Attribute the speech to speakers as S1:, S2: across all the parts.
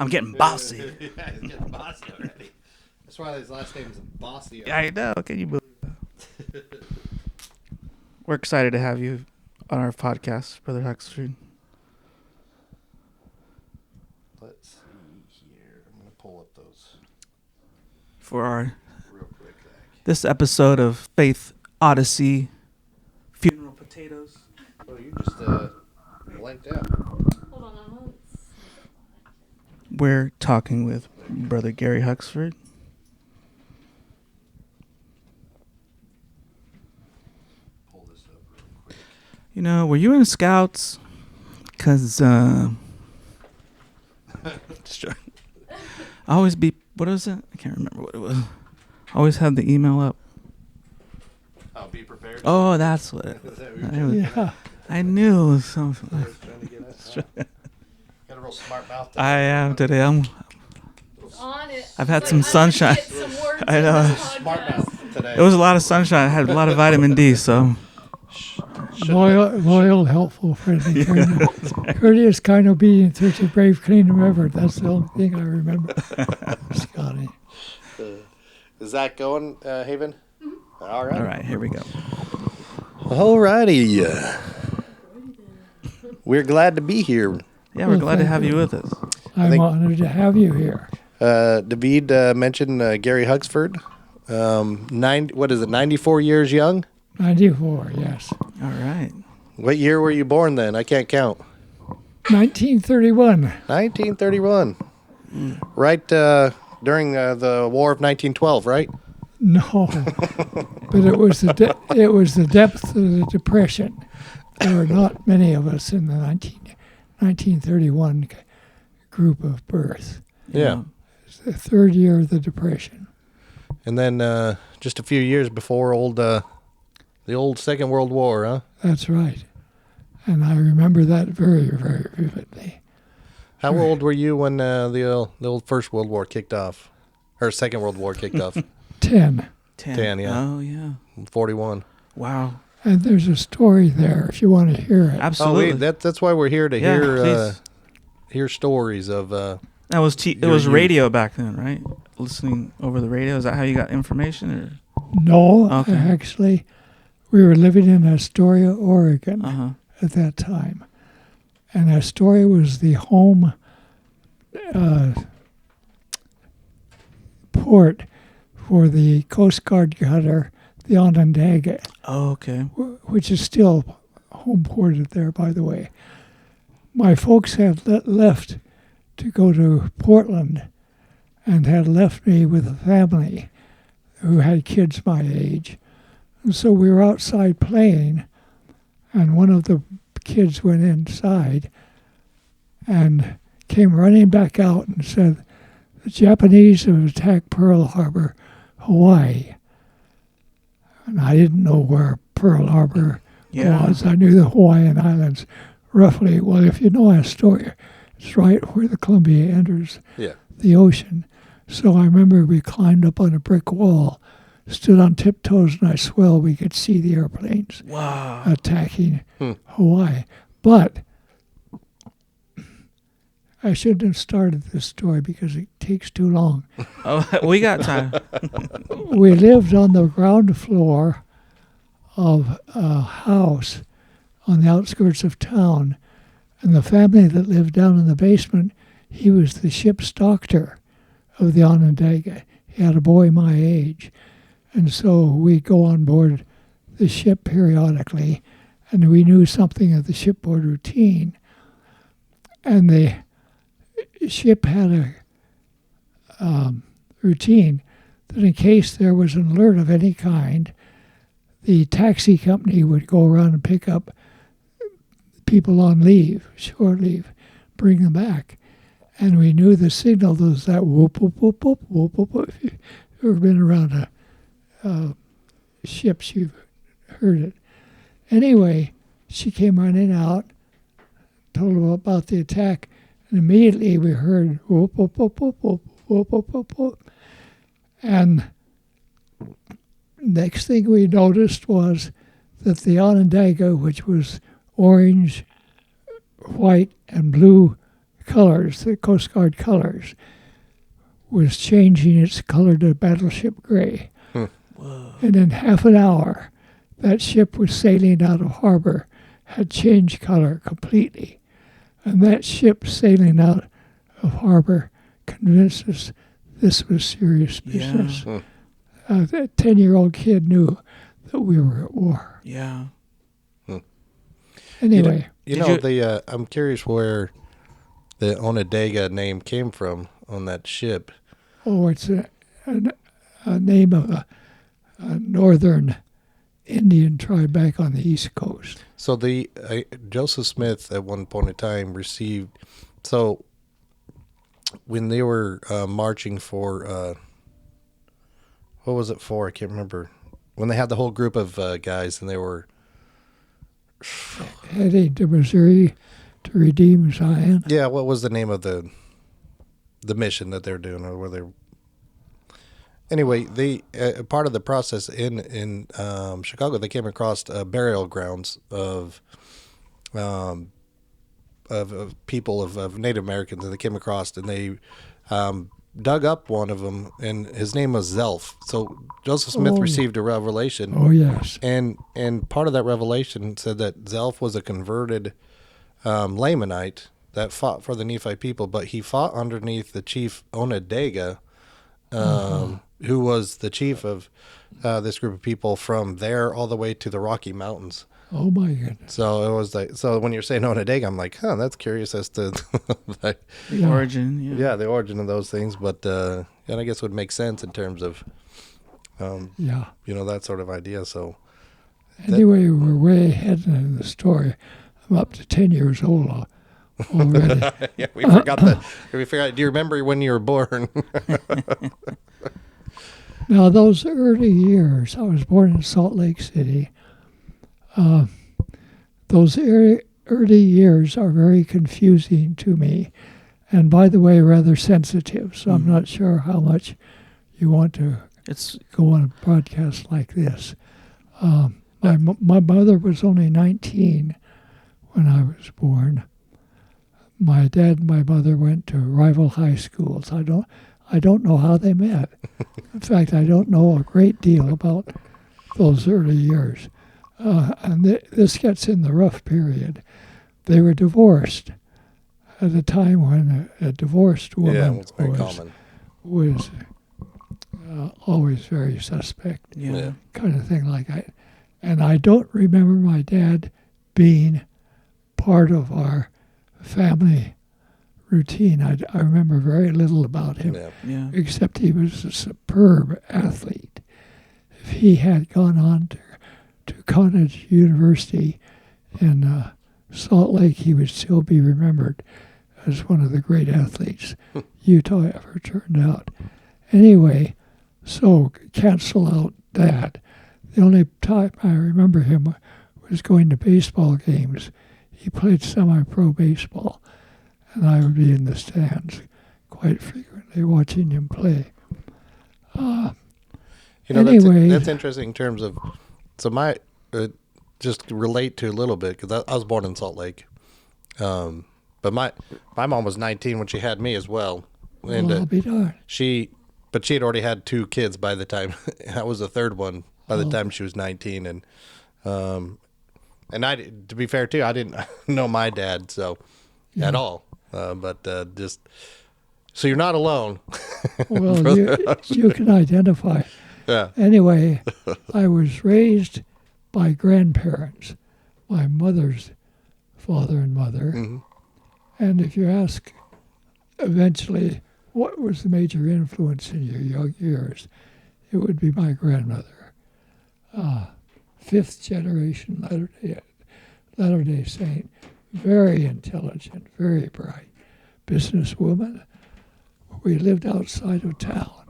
S1: I'm getting bossy.
S2: Yeah, he's getting bossy already. That's why his last name is Bossy.
S1: I know. Can you believe that? We're excited to have you on our podcast, Brother Huxford.
S2: Let's see here. I'm going to pull up those
S1: For our
S2: real quick.
S1: this episode of Faith Odyssey, Funeral Potatoes.
S2: Oh, you just blanked out.
S3: Hold on.
S1: We're talking with Brother Gary Huxford.
S2: Pull this up real quick.
S1: You know, were you in Scouts? Because, just trying. I always be, what was it? I can't remember what it was. I always had the email up.
S2: Oh, be prepared.
S1: Oh, that's what it
S2: Is
S1: was.
S2: that what you're
S4: Yeah.
S1: I knew it was something.
S2: trying to get us? Got a real smart mouth today.
S1: I am today.
S3: On it.
S1: I've had
S3: It's
S1: some
S3: like,
S1: sunshine.
S3: I'm gonna get some words
S1: I
S3: in
S1: know.
S3: this
S2: Smart
S3: podcast.
S2: mouth today.
S1: It was a lot of sunshine. I had a lot of vitamin D, so.
S4: Loyal, helpful, friendly, courteous, kind, obedient, such a brave, clean, and reverent. That's the only thing I remember. Scotty.
S2: Is that going, Haven?
S3: Mm-hmm.
S2: All right.
S1: All right, here we go.
S2: All righty. We're glad to be here.
S1: Yeah, we're glad to have you with us.
S4: I'm
S2: think-
S4: honored to have you here.
S2: David mentioned Gary Huxford. 94 years young?
S4: 94, yes.
S1: All right.
S2: What year were you born then? I can't count.
S4: 1931.
S2: 1931. Right during the War of 1912, right?
S4: No, but it was the depth of the Depression. There were not many of us in the 1931 group of birth.
S2: Yeah.
S4: It's the third year of the Depression.
S2: And then just a few years before the old Second World War, huh?
S4: That's right. And I remember that very, very vividly.
S2: How old were you when the old First World War kicked off? Or Second World War kicked off?
S4: 10.
S2: 10, yeah.
S1: Oh, yeah.
S2: 41.
S1: Wow.
S4: And there's a story there if you want to hear it.
S1: Absolutely.
S2: Oh, wait, that's why we're here to
S1: Yeah,
S2: hear
S1: please.
S2: hear stories of.
S1: That was it
S2: Your
S1: was
S2: youth.
S1: radio back then, right? Listening over the radio. Is that how you got information? Or
S4: No,
S1: Okay.
S4: actually, we were living in Astoria, Oregon
S1: uh-huh.
S4: at that time. And Astoria was the home port for the Coast Guard cutter, the Onondaga,
S1: Oh, okay.
S4: which is still home ported there, by the way. My folks had left to go to Portland and had left me with a family who had kids my age. And so we were outside playing, and one of the kids went inside and came running back out and said, "The Japanese have attacked Pearl Harbor, Hawaii." And I didn't know where Pearl Harbor
S1: Yeah.
S4: was. I knew the Hawaiian Islands roughly. Well, if you know Astoria, it's right where the Columbia enters
S2: Yeah.
S4: the ocean. So I remember we climbed up on a brick wall, stood on tiptoes, and I swear we could see the airplanes
S1: Wow.
S4: attacking Hawaii. But I shouldn't have started this story because it takes too long.
S1: Oh, we got time.
S4: We lived on the ground floor of a house on the outskirts of town, and the family that lived down in the basement, he was the ship's doctor of the Onondaga. He had a boy my age, and so we go on board the ship periodically, and we knew something of the shipboard routine. And the ship had a routine that in case there was an alert of any kind, the taxi company would go around and pick up people on leave, short leave, bring them back. And we knew the signal was that whoop, whoop, whoop, whoop, whoop, whoop, whoop. If you've ever been around ships, you've heard it. Anyway, she came running out, told them about the attack, and immediately we heard whoop, whoop, whoop, whoop, whoop, whoop, whoop, whoop, whoop. And next thing we noticed was that the Onondaga, which was orange, white, and blue colors, the Coast Guard colors, was changing its color to battleship gray.
S1: Whoa.
S4: And in half an hour, that ship was sailing out of harbor, had changed color completely. And that ship sailing out of harbor convinced us this was serious business.
S1: Yeah.
S4: That 10-year-old kid knew that we were at war.
S1: Yeah.
S4: Anyway,
S2: I'm curious where the Onondaga name came from on that ship.
S4: it's a name of a northern Indian tribe back on the East Coast.
S2: So the Joseph Smith at one point in time received. So when they were marching for, what was it for? I can't remember. When they had the whole group of guys and they were
S4: Heading to Missouri to redeem Zion.
S2: Yeah, what was the name of the mission that they're doing, or were they? Anyway, they part of the process in Chicago, they came across burial grounds of people of Native Americans, and they came across and they dug up one of them, and his name was Zelph. So Joseph Smith received a revelation.
S4: Oh, yes.
S2: And part of that revelation said that Zelph was a converted Lamanite that fought for the Nephi people, but he fought underneath the chief Onondaga, who was the chief of this group of people from there all the way to the Rocky Mountains.
S4: Oh, my goodness.
S2: So it was like, so when you're saying Onondaga, I'm like, that's curious as to
S1: The origin.
S2: yeah, the origin of those things. But and I guess it would make sense in terms of that sort of idea. So
S4: anyway, we're way ahead in the story. I'm up to 10 years old already.
S2: yeah, we forgot that. We forgot. Do you remember when you were born?
S4: Now, those early years, I was born in Salt Lake City. Those early years are very confusing to me, and by the way, rather sensitive. So I'm not sure how much you want to go on a broadcast like this. My mother was only 19 when I was born. My dad and my mother went to rival high schools. I don't know how they met. In fact, I don't know a great deal about those early years. And this gets in the rough period. They were divorced at a time when a divorced woman
S2: it's very common.
S4: was always very suspect.
S1: Yeah.
S4: Kind of thing like that. And I don't remember my dad being part of our family routine. I remember very little about him, except he was a superb athlete. If he had gone on to College University in Salt Lake, he would still be remembered as one of the great athletes Utah ever turned out. Anyway, so cancel out that. The only time I remember him was going to baseball games. He played semi-pro baseball, and I would be in the stands quite frequently watching him play. Anyway,
S2: that's interesting in terms of, so my, just relate to a little bit, because I was born in Salt Lake. But my mom was 19 when she had me as well. And
S4: I'll be darned.
S2: she had already had 2 kids by the time, I was the third one by the time she was 19. And I, to be fair too, I didn't know my dad, at all. But just, so you're not alone.
S4: Well, you can identify.
S2: Yeah.
S4: Anyway, I was raised by grandparents, my mother's father and mother.
S2: Mm-hmm.
S4: And if you ask eventually what was the major influence in your young years, it would be my grandmother. 5th generation Latter-day Saint, very intelligent, very bright businesswoman. We lived outside of town,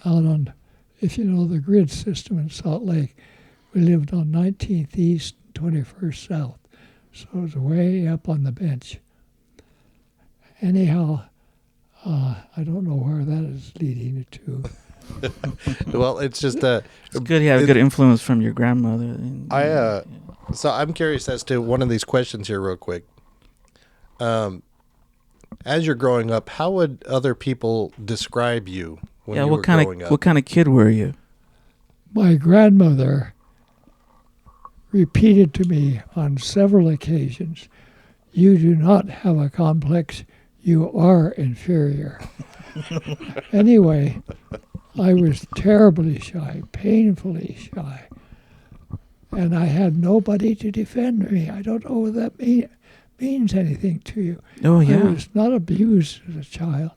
S4: out on, if you know the grid system in Salt Lake, we lived on 19th East and 21st South. So it was way up on the bench. Anyhow, I don't know where that is leading to.
S2: Well, it's just
S1: it's good you have a good influence from your grandmother.
S2: So I'm curious as to one of these questions here real quick. as you're growing up, how would other people describe you when you
S1: what
S2: were
S1: kind
S2: growing
S1: of
S2: up?
S1: what kind of kid were you?
S4: My grandmother repeated to me on several occasions, "You do not have a complex. You are inferior." Anyway, I was terribly shy, painfully shy. And I had nobody to defend me. I don't know whether that means anything to you.
S1: Oh
S4: I
S1: yeah.
S4: was not abused as a child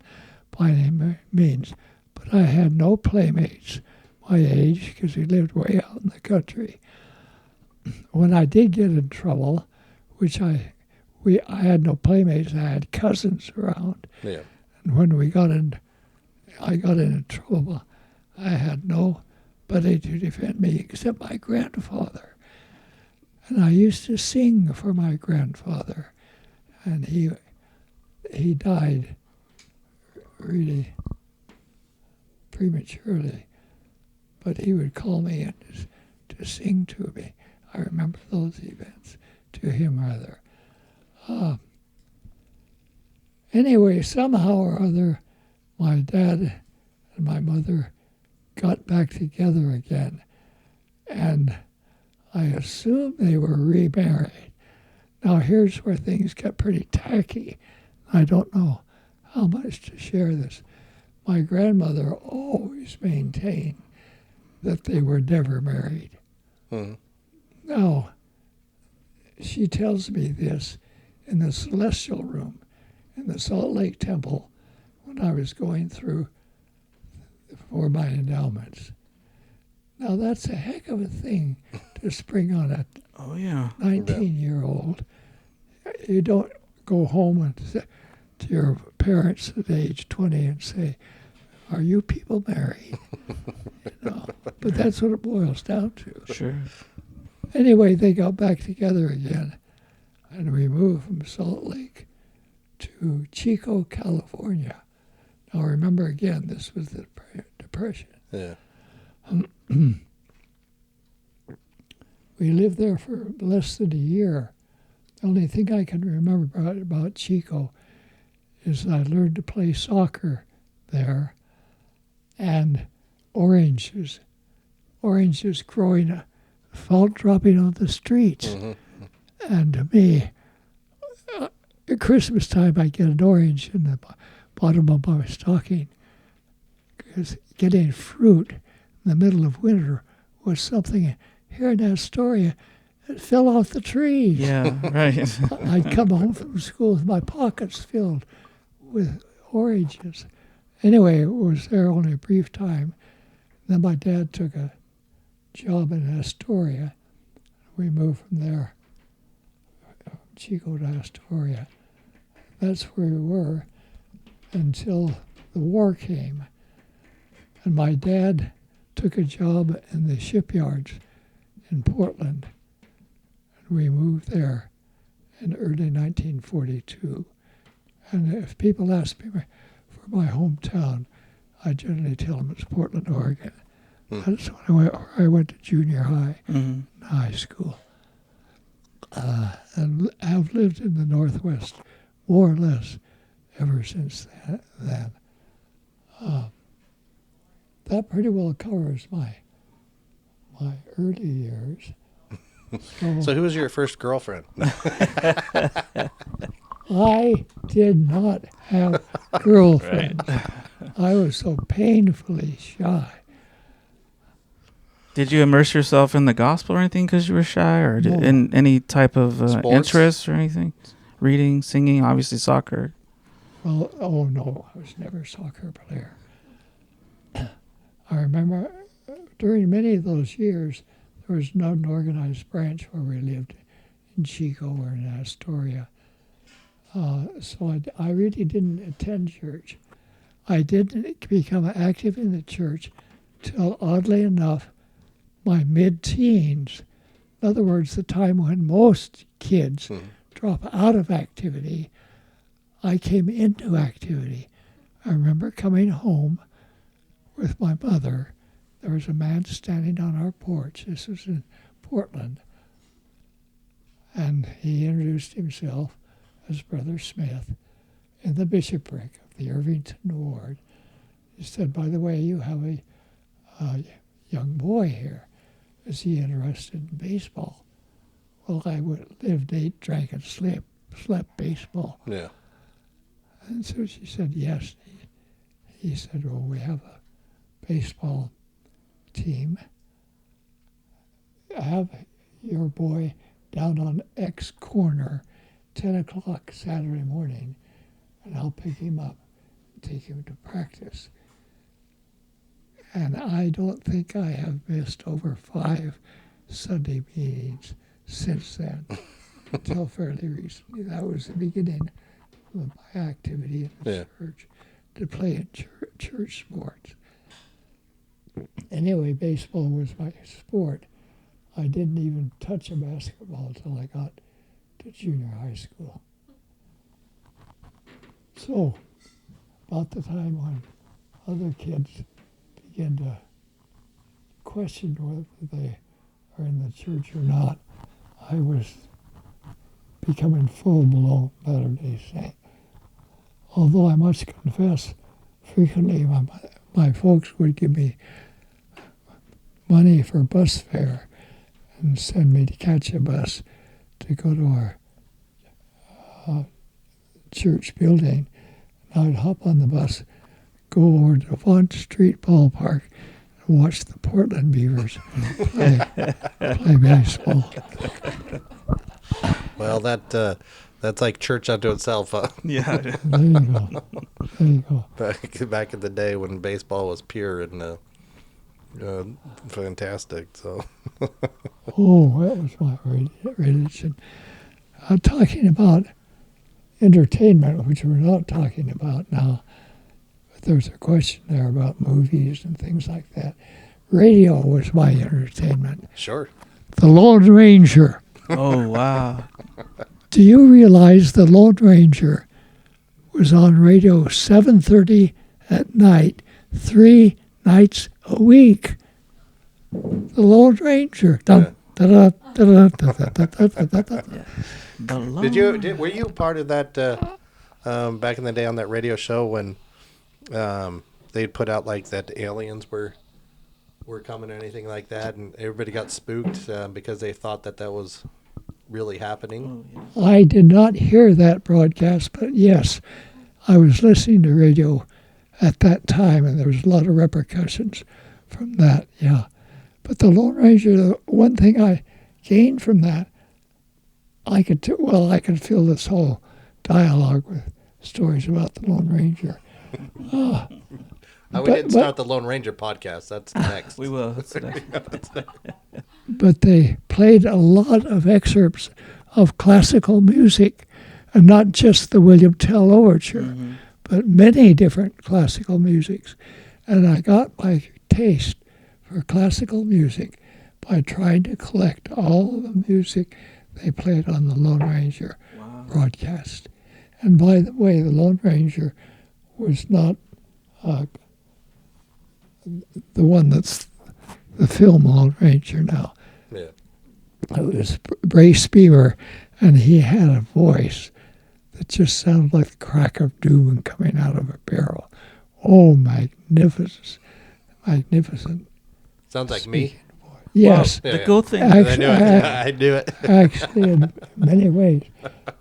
S4: by any means, but I had no playmates my age because we lived way out in the country. When I did get in trouble, which I had no playmates, I had cousins around.
S2: Yeah.
S4: And when I got in trouble, I had nobody to defend me except my grandfather. And I used to sing for my grandfather, and he died really prematurely. But he would call me in to sing to me. I remember those events, to him rather. Anyway, somehow or other, my dad and my mother got back together again, and I assume they were remarried. Now here's where things get pretty tacky. I don't know how much to share this. My grandmother always maintained that they were never married.
S2: Hmm.
S4: Now, she tells me this in the celestial room in the Salt Lake Temple when I was going through for my endowments. Now, that's a heck of a thing to spring on a
S1: Oh yeah.
S4: 19-year-old. You don't go home and say to your parents at age 20 and say, "Are you people married?" But that's what it boils down to.
S1: Sure.
S4: Anyway, they got back together again, and we moved from Salt Lake to Chico, California. Now, remember again, this was the Depression.
S2: Yeah.
S4: We lived there for less than a year. The only thing I can remember about Chico is I learned to play soccer there, and oranges growing, fault dropping on the streets.
S2: Mm-hmm.
S4: And to me, at Christmas time, I get an orange in the bottom of my stocking, because getting fruit in the middle of winter was something here in Astoria. It fell off the trees.
S1: Yeah. Right.
S4: I'd come home from school with my pockets filled with oranges. Anyway, it was there only a brief time. Then my dad took a job in Astoria. We moved from there, Chico to Astoria. That's where we were until the war came. And my dad took a job in the shipyards in Portland. And we moved there in early 1942. And if people ask me for my hometown, I generally tell them it's Portland, Oregon. That's when I went to junior high,
S1: Mm-hmm.
S4: and high school. And have lived in the Northwest more or less ever since then. That pretty well covers my early years.
S2: So who was your first girlfriend?
S4: I did not have girlfriends. I was so painfully shy.
S1: Did you immerse yourself in the gospel or anything because you were shy, or
S4: No.
S1: in any type of
S2: Sports?
S1: interest or anything? Reading, singing, obviously soccer.
S4: Well, oh no, I was never a soccer player. I remember during many of those years, there was not an organized branch where we lived in Chico or in Astoria. So I really didn't attend church. I didn't become active in the church till, oddly enough, my mid-teens. In other words, the time when most kids drop out of activity, I came into activity. I remember coming home with my mother. There was a man standing on our porch. This was in Portland. And he introduced himself as Brother Smith. in the bishopric of the Irvington Ward. He said, by the way, you have a young boy here. Is he interested in baseball? Well, I lived, ate, drank, and slept baseball.
S2: Yeah.
S4: And so she said, yes. He said, well, we have a baseball team. Have your boy down on X corner, 10 o'clock Saturday morning, and I'll pick him up and take him to practice. And I don't think I have missed over 5 Sunday meetings since then, until fairly recently. That was the beginning of my activity in the church, to play in church sports. Anyway, baseball was my sport. I didn't even touch a basketball until I got to junior high school. So, about the time when other kids begin to question whether they are in the church or not, I was becoming full-blown Latter-day Saint. Although I must confess, frequently my folks would give me money for bus fare and send me to catch a bus to go to our church building. And I'd hop on the bus, go over to Font Street Ballpark, and watch the Portland Beavers play baseball.
S2: Well, that's like church unto itself. Huh?
S1: Yeah.
S4: There you go. There you go.
S2: Back in the day when baseball was pure and fantastic. So.
S4: Oh, that was my religion. I'm talking about entertainment, which we're not talking about now. But there was a question there about movies and things like that. Radio was my entertainment.
S2: Sure.
S4: The Lone Ranger.
S1: Oh, wow.
S4: Do you realize the Lone Ranger was on radio 7:30 at night, 3 nights a week? The Lone Ranger. Dun, dun, dun, dun, dun, dun, dun, dun, dun, dun.
S2: Were you part of that back in the day on that radio show when they'd put out like that aliens were coming or anything like that, and everybody got spooked because they thought that was really happening?
S4: I did not hear that broadcast, but yes, I was listening to radio at that time, and there was a lot of repercussions from that, yeah. But the Lone Ranger, the one thing I gained from that, I could fill this whole dialogue with stories about the Lone Ranger.
S2: We didn't start the Lone Ranger podcast. That's next.
S1: We will. That's next.
S4: But they played a lot of excerpts of classical music, and not just the William Tell Overture, but many different classical musics. And I got my taste for classical music by trying to collect all the music they played on the Lone Ranger broadcast. And by the way, the Lone Ranger was not the one that's the film Lone Ranger now.
S2: Yeah.
S4: It was Brace Beamer, and he had a voice that just sounded like the crack of doom coming out of a barrel. Oh, magnificent.
S2: Sounds like me.
S4: Yes.
S1: Well, the cool thing.
S4: Actually,
S2: I knew it.
S4: Actually, in many ways,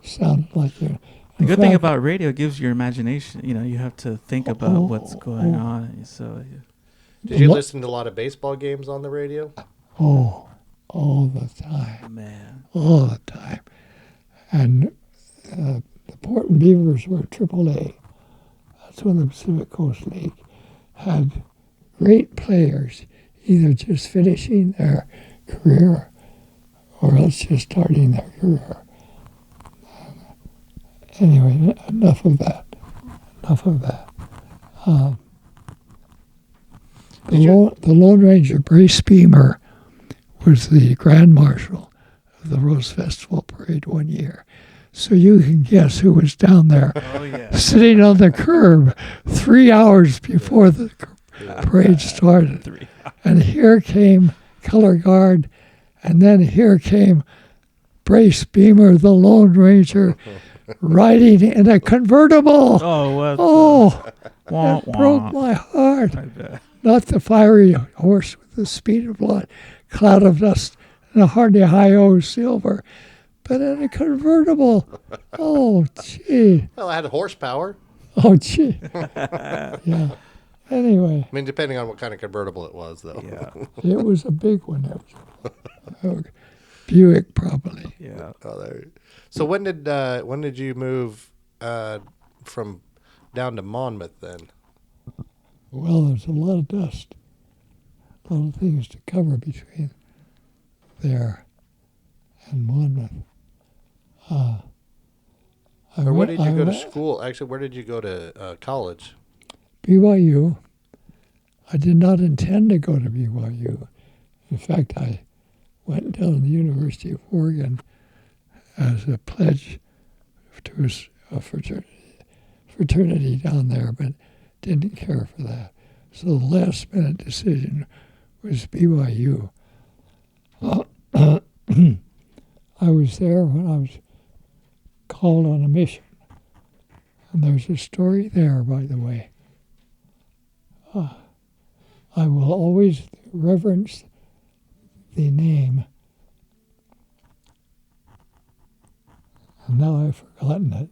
S4: sounded like you.
S1: The good thing about radio, it gives your imagination. You have to think about what's going on. So,
S2: Did you listen to a lot of baseball games on the radio?
S4: Oh, all the time.
S1: Man.
S4: All the time. And the Portland Beavers were AAA. That's when the Pacific Coast League had great players, either just finishing their career or else just starting their career. Anyway, enough of that. The Lone Ranger, Brace Beamer, was the Grand Marshal of the Rose Festival Parade one year. So you can guess who was down there sitting on the curb 3 hours before the parade started. And here came Color Guard, and then here came Brace Beamer, the Lone Ranger, riding in a convertible.
S1: Oh, what?
S4: Oh,
S1: Wah,
S4: that broke
S1: wah.
S4: my heart.
S1: I bet.
S4: Not the fiery horse with the speed of blood, cloud of dust, and a hardy high-o silver, but in a convertible. Oh, gee.
S2: Well, I had horsepower.
S4: Oh, gee. Yeah. Anyway,
S2: I mean, depending on what kind of convertible it was, though.
S1: Yeah.
S4: it was a big one. It was a Buick, probably.
S1: Yeah.
S2: Oh, there. So when did you move from down to Monmouth then?
S4: Well, there's a lot of dust, a lot of things to cover between there and Monmouth.
S2: Or where did you go to school? Actually, where did you go to college?
S4: BYU. I did not intend to go to BYU. In fact, I went down to the University of Oregon as a pledge to a fraternity down there, but didn't care for that. So the last minute decision was BYU. I was there when I was called on a mission. And there's a story there, by the way. I will always reverence the name. And now I've forgotten it.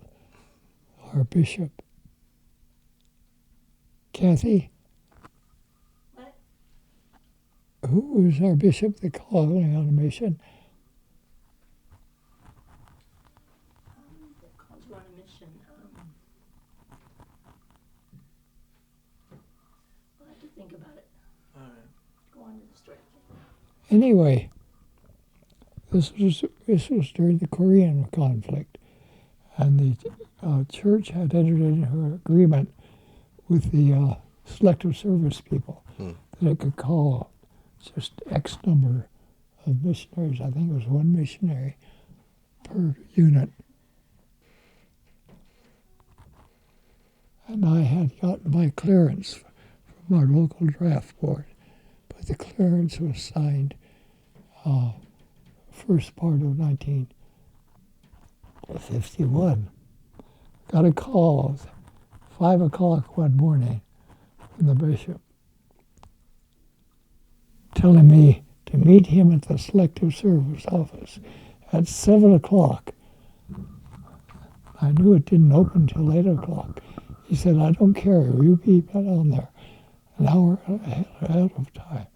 S4: Our bishop. Kathy?
S3: What?
S4: Who was our bishop that called me on a mission?
S3: That called you on a mission. I'll have to think about it.
S1: All right.
S3: Go on to the story.
S4: Anyway, this was during the Korean conflict, and the church had entered into an agreement with the selective service people that it could call just X number of missionaries. I think it was one missionary per unit. And I had gotten my clearance from our local draft board, but the clearance was signed first part of 1951. Got a call at 5 o'clock one morning from the bishop telling me to meet him at the selective service office at 7 o'clock. I knew it didn't open till 8 o'clock. He said, I don't care, you be down there an hour ahead of time.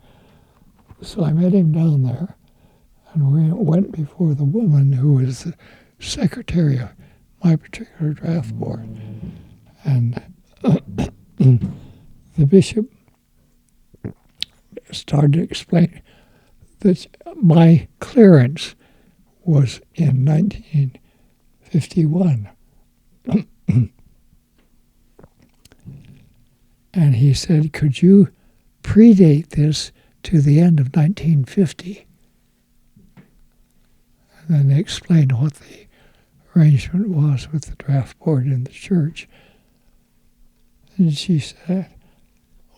S4: So I met him down there, and we went before the woman who was the secretary of my particular draft board. And the bishop started to explain that my clearance was in 1951. And he said, could you predate this to the end of 1950? And then they explained what the arrangement was with the draft board in the church. And she said,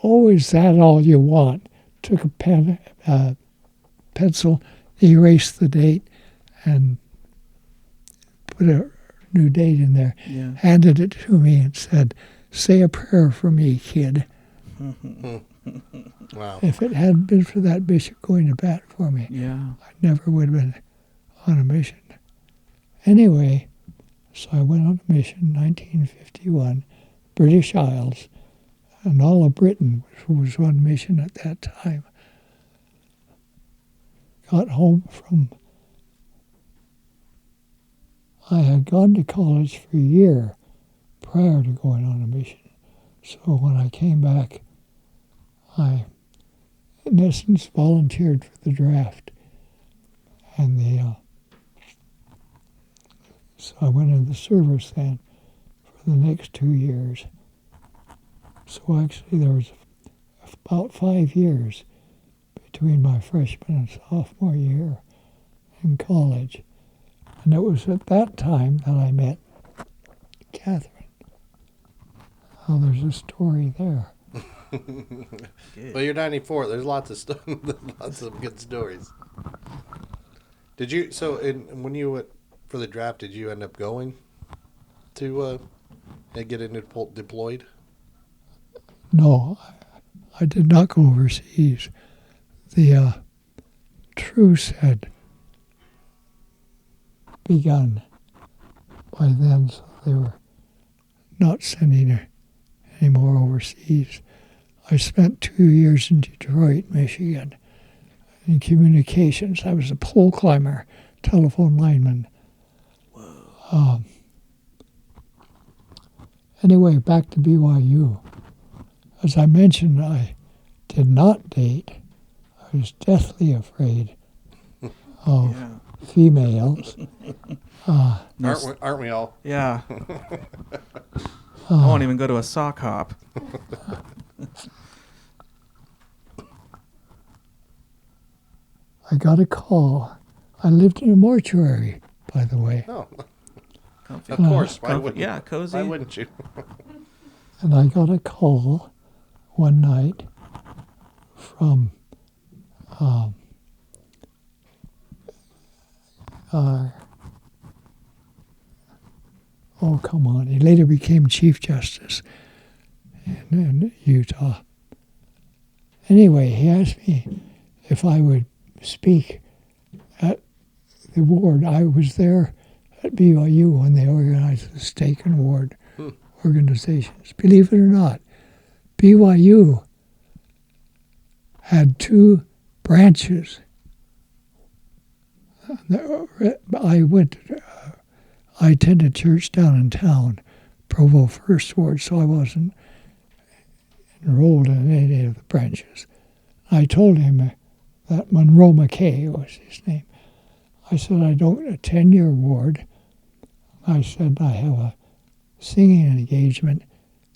S4: oh, is that all you want? Took a pen, pencil, erased the date, and put a new date in there.
S1: Yeah.
S4: Handed it to me and said, say a prayer for me, kid.
S2: Wow.
S4: If it hadn't been for that bishop going to bat for me,
S1: Yeah.
S4: I never would have been on a mission. Anyway, so I went on a mission in 1951, British Isles, and all of Britain, which was on mission at that time. Got home I had gone to college for a year prior to going on a mission. So when I came back, I, in essence, volunteered for the draft. And so I went into the service then for the next 2 years. So actually there was about 5 years between my freshman and sophomore year in college. And it was at that time that I met Catherine. Oh, there's a story there.
S2: Well, you're 94. There's lots of lots of good stories. Did you? So, when you went for the draft, did you end up going? to get it deployed?
S4: No, I did not go overseas. The truce had begun by then, so they were not sending any more overseas. I spent 2 years in Detroit, Michigan, in communications. I was a pole climber, telephone lineman. Anyway, back to BYU. As I mentioned, I did not date. I was deathly afraid of females.
S2: Aren't we all?
S1: Yeah. I won't even go to a sock hop.
S4: I got a call. I lived in a mortuary, by the way.
S2: Oh,
S1: Comfy.
S2: of course. Why
S1: Comfy.
S2: wouldn't?
S1: Yeah, cozy.
S2: Why wouldn't you?
S4: And I got a call one night from oh, come on. He later became Chief Justice in Utah. Anyway, he asked me if I would speak at the ward. I was there at BYU when they organized the Stake and Ward organizations. Believe it or not, BYU had 2 branches. I attended church down in town, Provo First Ward, so I wasn't enrolled in any of the branches. I told him that Monroe McKay was his name. I said, I don't attend your ward. I said, I have a singing engagement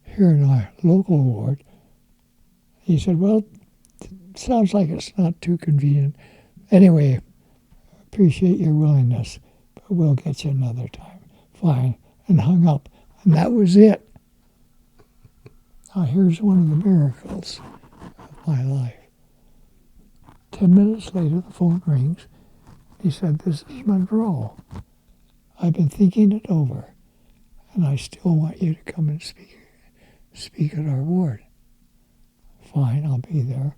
S4: here in our local ward. He said, well, sounds like it's not too convenient. Anyway, appreciate your willingness, but we'll get you another time. Fine. And hung up. And that was it. Now here's one of the miracles of my life. 10 minutes later, the phone rings. He said, this is Monroe. I've been thinking it over, and I still want you to come and speak at our ward. Fine, I'll be there.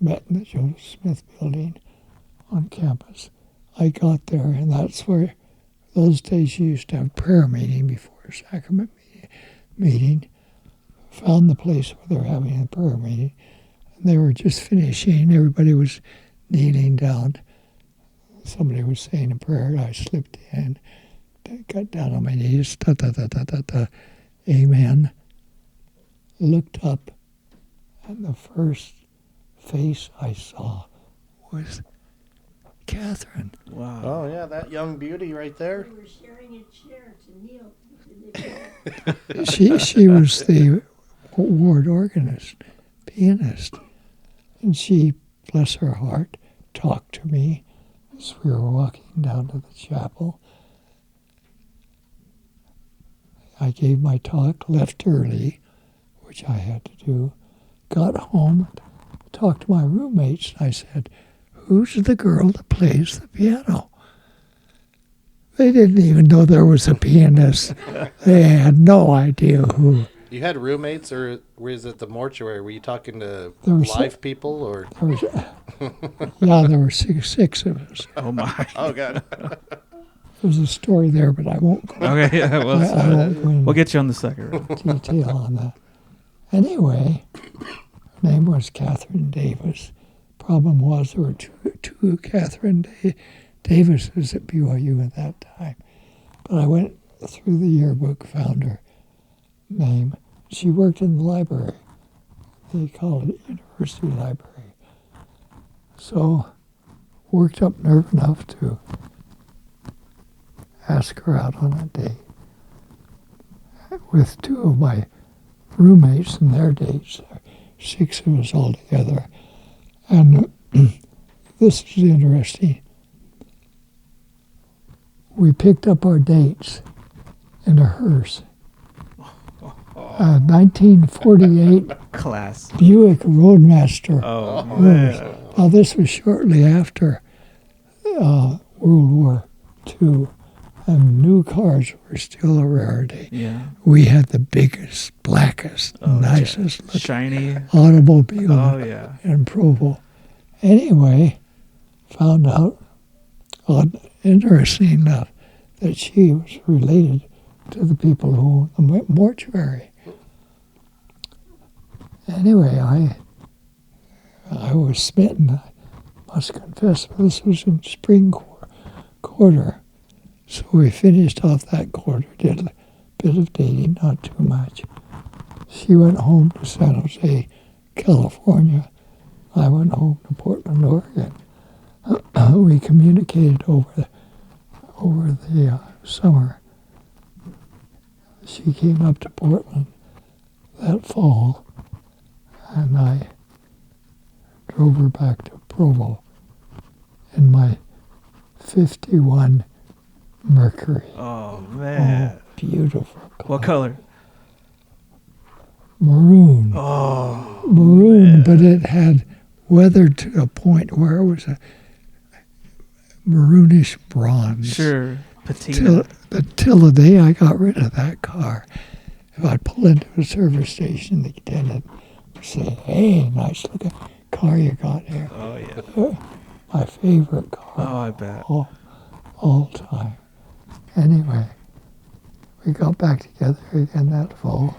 S4: Met in the Joseph Smith building on campus. I got there, and that's where those days you used to have prayer meeting before a sacrament meeting. Found the place where they were having a prayer meeting, and they were just finishing. Everybody was kneeling down. Somebody was saying a prayer. I slipped in, got down on my knees, amen. Looked up, and the first face I saw was Catherine.
S1: Wow.
S2: Oh yeah, that young beauty right there.
S3: We were sharing a chair to kneel.
S4: She was the ward organist, pianist, and she, bless her heart, talked to me as we were walking down to the chapel. I gave my talk, left early, which I had to do, got home, talked to my roommates, and I said, who's the girl that plays the piano? They didn't even know there was a pianist. They had no idea who.
S2: You had roommates, or was it the mortuary? Were you talking to
S4: There were
S2: live people, or?
S4: There were six of us.
S1: Oh my.
S2: Oh God.
S4: There's a story there, but I won't go,
S1: Okay. Yeah.
S4: I
S1: Well,
S4: won't go
S1: we'll
S4: into
S1: get you on the second round.
S4: detail on that. Anyway, her name was Catherine Davis. Problem was there were two Catherine Davises at BYU at that time. But I went through the yearbook, found her name. She worked in the library. They call it University Library. So worked up nerve enough to ask her out on a date with 2 of my roommates and their dates. 6 of us all together. And this is interesting. We picked up our dates in a hearse. 1948
S1: Class.
S4: Buick Roadmaster
S1: Oh
S4: hearse.
S1: man.
S4: Now this was shortly after World War II, And new cars were still a rarity.
S1: Yeah.
S4: We had the biggest, blackest,
S1: Oh,
S4: nicest
S1: yeah.
S4: looking
S1: Shiny.
S4: automobile
S1: Oh, yeah.
S4: in Provo. Anyway, found out, interesting enough, that she was related to the people who owned the mortuary. Anyway, I was smitten. I must confess, this was in spring quarter. So we finished off that quarter, did a bit of dating, not too much. She went home to San Jose, California. I went home to Portland, Oregon. We communicated over the summer. She came up to Portland that fall, and I drove her back to Provo in my 51 Mercury.
S1: Oh, man.
S4: Oh, beautiful car.
S1: What color?
S4: Maroon.
S1: Oh,
S4: Maroon,
S1: man.
S4: but it had weathered to a point where it was a maroonish bronze.
S1: Sure. Patina.
S4: Till the day I got rid of that car. If I'd pull into a service station, the attendant would say, "Hey, nice looking car you got here."
S1: Oh, yeah.
S4: My favorite car.
S1: Oh, I bet.
S4: All time. Anyway, we got back together again that fall.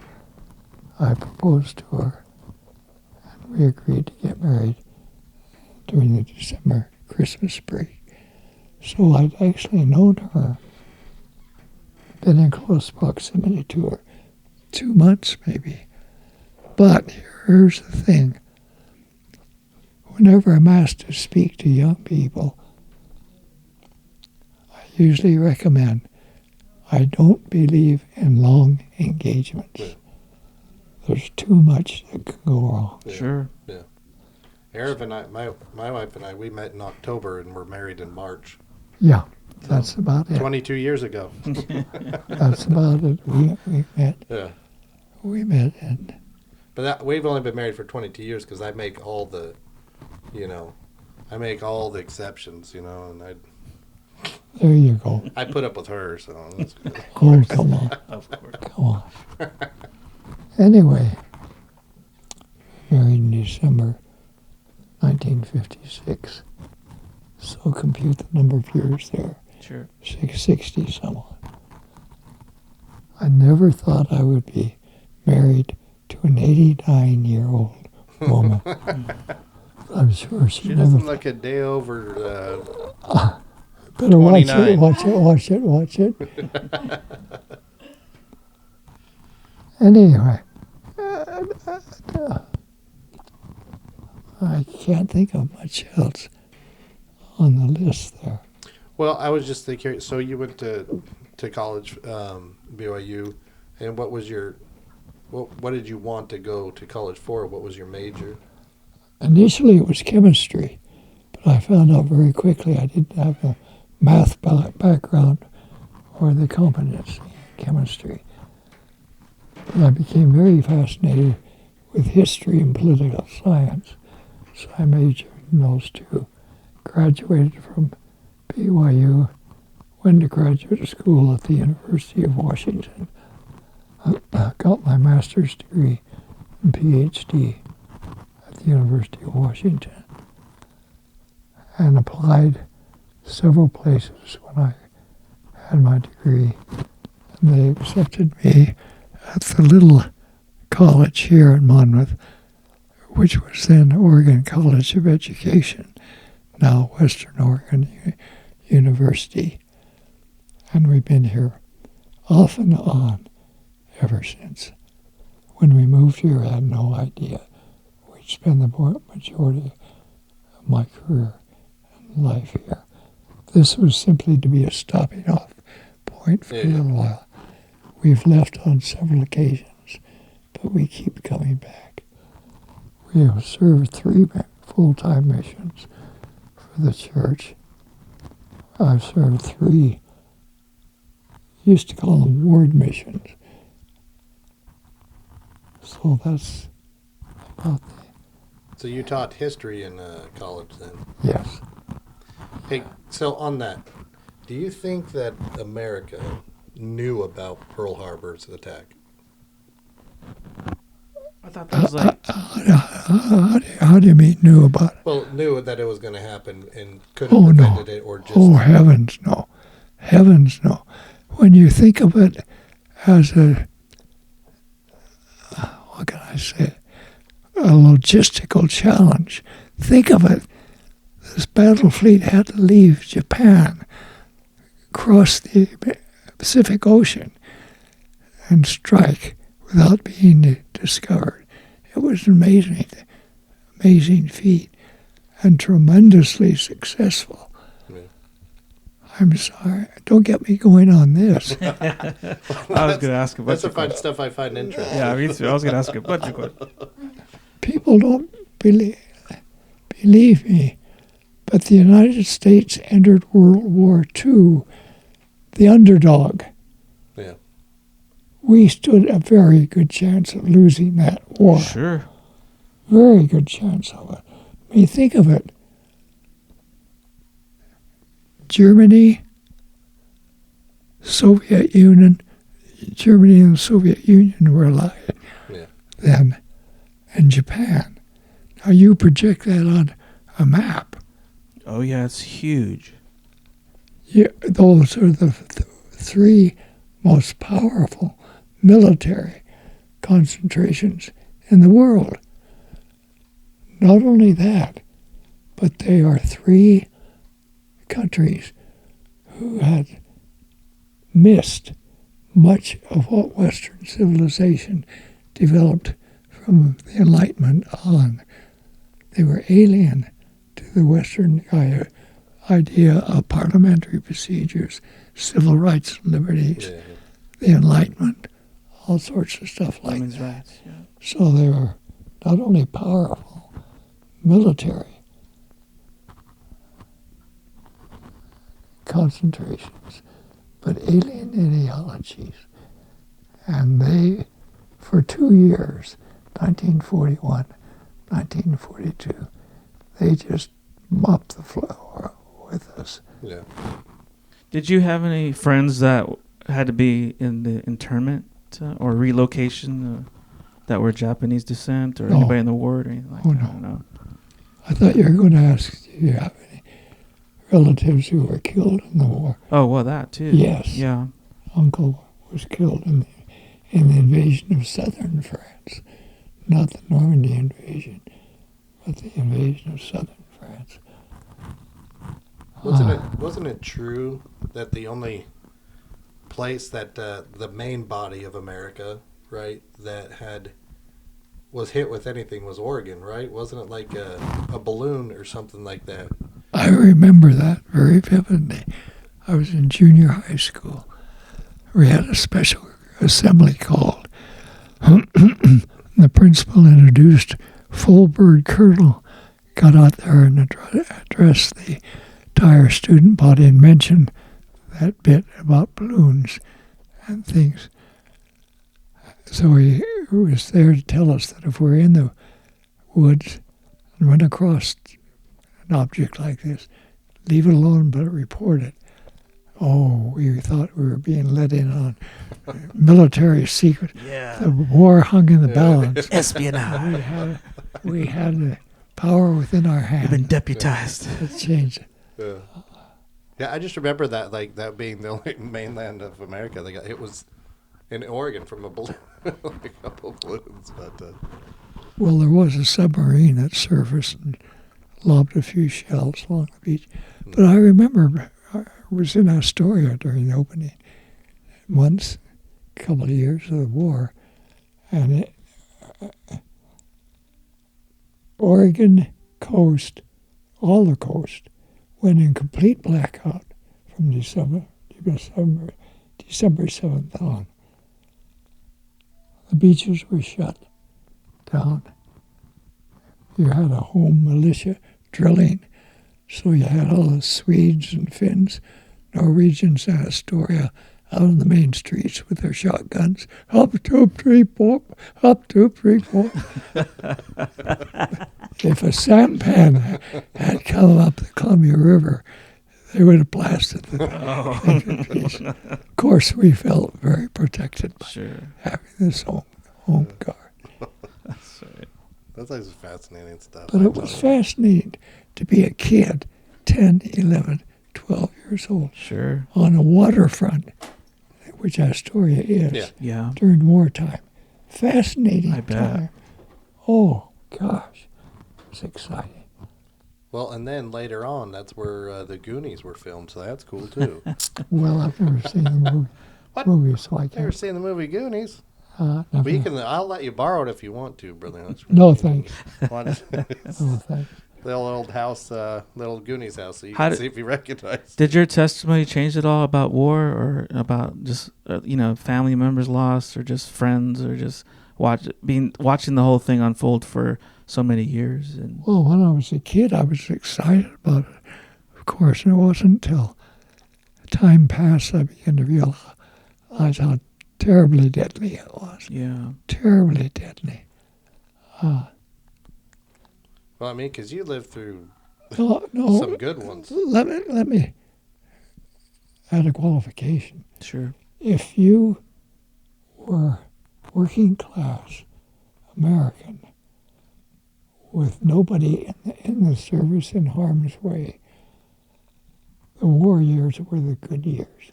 S4: I proposed to her, and we agreed to get married during the December Christmas break. So I'd actually known her, been in close proximity to her, 2 months maybe. But here's the thing. Whenever I'm asked to speak to young people, I usually recommend I don't believe in long engagements.
S2: Yeah.
S4: There's too much that can go wrong.
S2: Yeah.
S1: Sure.
S2: Yeah. Arif and I, my wife and I, we met in October and were married in March.
S4: Yeah, that's about it.
S2: 22 years ago.
S4: That's about it. We met.
S2: Yeah.
S4: We met, and
S2: But we've only been married for 22 years because I make all the, I make all the exceptions, and
S4: there you go.
S2: I put up with her, so that's good.
S4: Oh, come on.
S1: Of course.
S4: Come on. Anyway, married in December 1956. So compute the number of years there.
S1: Sure.
S4: 660 someone. I never thought I would be married to an 89-year-old woman. I'm sure
S2: She
S4: she
S2: doesn't
S4: never.
S2: look a day over.
S4: Better watch it,
S2: 29.
S4: watch it. Anyway, I can't think of much else on the list there.
S2: Well, I was just curious. So you went to college, BYU, and what was what did you want to go to college for? What was your major?
S4: Initially, it was chemistry, but I found out very quickly I didn't have a math background or the competency in chemistry. And I became very fascinated with history and political science, so I majored in those two. Graduated from BYU, went to graduate school at the University of Washington. I got my master's degree and PhD at the University of Washington, and applied several places when I had my degree, and they accepted me at the little college here in Monmouth, which was then Oregon College of Education, now Western Oregon University. And we've been here off and on ever since. When we moved here, I had no idea we'd spend the majority of my career and life here. This was simply to be a stopping off point for a little while. We've left on several occasions, but we keep coming back. We have served 3 full-time missions for the church. I've served 3, used to call them ward missions. So that's about
S2: So you taught history in college then?
S4: yes.
S2: Hey, so on that, Do you think that America knew about Pearl Harbor's attack?
S1: I thought that was like
S4: How do you mean knew about it?
S2: Well, knew that it was going to happen and could
S4: Oh,
S2: have
S4: no.
S2: prevented it, or just
S4: Oh, heavens, no. Heavens, no. When you think of it as what can I say, a logistical challenge, think of it. This battle fleet had to leave Japan, cross the Pacific Ocean, and strike without being discovered. It was an amazing feat, and tremendously successful.
S2: Yeah.
S4: I'm sorry. Don't get me going on this.
S1: I was going to ask a bunch
S2: That's the
S1: of
S2: fun
S1: questions.
S2: stuff I find interesting.
S1: Yeah, me too. I was going to ask a bunch of questions.
S4: People don't believe me, but the United States entered World War II, the underdog.
S2: Yeah.
S4: We stood a very good chance of losing that war.
S1: Sure.
S4: Very good chance of it. I mean, think of it. Germany and the Soviet Union were allied
S2: Yeah.
S4: then, and Japan. Now you project that on a map.
S1: Oh, yeah, it's huge.
S4: Yeah, those are the three most powerful military concentrations in the world. Not only that, but they are three countries who had missed much of what Western civilization developed from the Enlightenment on. They were alien to the Western idea of parliamentary procedures, civil rights and liberties,
S2: Yeah.
S4: the Enlightenment, all sorts of stuff like
S1: Women's
S4: that.
S1: rights, yeah.
S4: So they were not only powerful military concentrations, but alien ideologies. And they, for 2 years, 1941, 1942, they just mopped the floor with us.
S2: Yeah.
S1: Did you have any friends that had to be in the internment or relocation that were Japanese descent, or
S4: No.
S1: anybody in the war or anything like
S4: Oh,
S1: that?
S4: no. I thought you were going to ask, do you have any relatives who were killed in the war?
S1: Oh, well, that too.
S4: Yes.
S1: Yeah.
S4: Uncle was killed in the invasion of southern France. Not the Normandy invasion, but the invasion of southern France.
S2: Wasn't it true that the only place that the main body of America, right, that was hit with anything was Oregon, right? Wasn't it like a balloon or something like that?
S4: I remember that very vividly. I was in junior high school. We had a special assembly called. The principal introduced full bird colonel, got out there and addressed the entire student body and mentioned that bit about balloons and things. So he was there to tell us that if we're in the woods and run across an object like this, leave it alone but report it. Oh, we thought we were being let in on military secret.
S1: Yeah.
S4: The war hung in the balance.
S1: Espionage.
S4: We had the power within our
S1: You've been
S4: hand
S1: deputized.
S4: to change it.
S2: Yeah. Yeah, I just remember that, like, that being the only mainland of America. It was in Oregon from a balloon, like a couple of balloons. But
S4: Well, there was a submarine that surfaced and lobbed a few shells along the beach. But I remember I was in Astoria during the opening months, a couple of years of the war, and Oregon coast, all the coast, went in complete blackout from December 7th on. The beaches were shut down. You had a home militia drilling, so you had all the Swedes and Finns, Norwegians and Astoria out on the main streets with their shotguns. Up, two, three, four. Up, two, three, four. If a sampan had come up the Columbia River, they would have blasted the
S1: Oh,
S4: entry. Of course, we felt very protected by
S1: sure.
S4: having this home guard.
S1: That's right.
S2: That's like fascinating stuff.
S4: But it was fascinating to be a kid, 10, 11, 12 years old,
S1: Sure.
S4: on a waterfront, which Astoria is,
S2: Yeah.
S1: Yeah.
S4: during wartime. Fascinating
S1: I bet.
S4: time. Oh, gosh. It's exciting.
S2: Well, and then later on, that's where the Goonies were filmed, so that's cool too.
S4: Well, I've never seen the
S2: What?
S4: movie, so I
S2: Never
S4: can't.
S2: seen the movie Goonies?
S4: Never.
S2: But you can. I'll let you borrow it if you want to, brother.
S4: No, thanks.
S2: Why not?
S4: No, thanks.
S2: The old house, little Goonies house, so you
S1: How
S2: can
S1: did-
S2: see if you recognize.
S1: Did your testimony change at all about war, or about just family members lost, or just friends, or just watching the whole thing unfold for so many years? And
S4: Well, when I was a kid, I was excited about it, of course, and it wasn't until time passed I began to realize how terribly deadly it was.
S1: yeah,
S4: Terribly deadly.
S2: Well, I mean, because you lived through
S4: No,
S2: some good ones.
S4: let me add a qualification.
S1: sure,
S4: If you were working class American with nobody in the service in harm's way, the war years were the good years.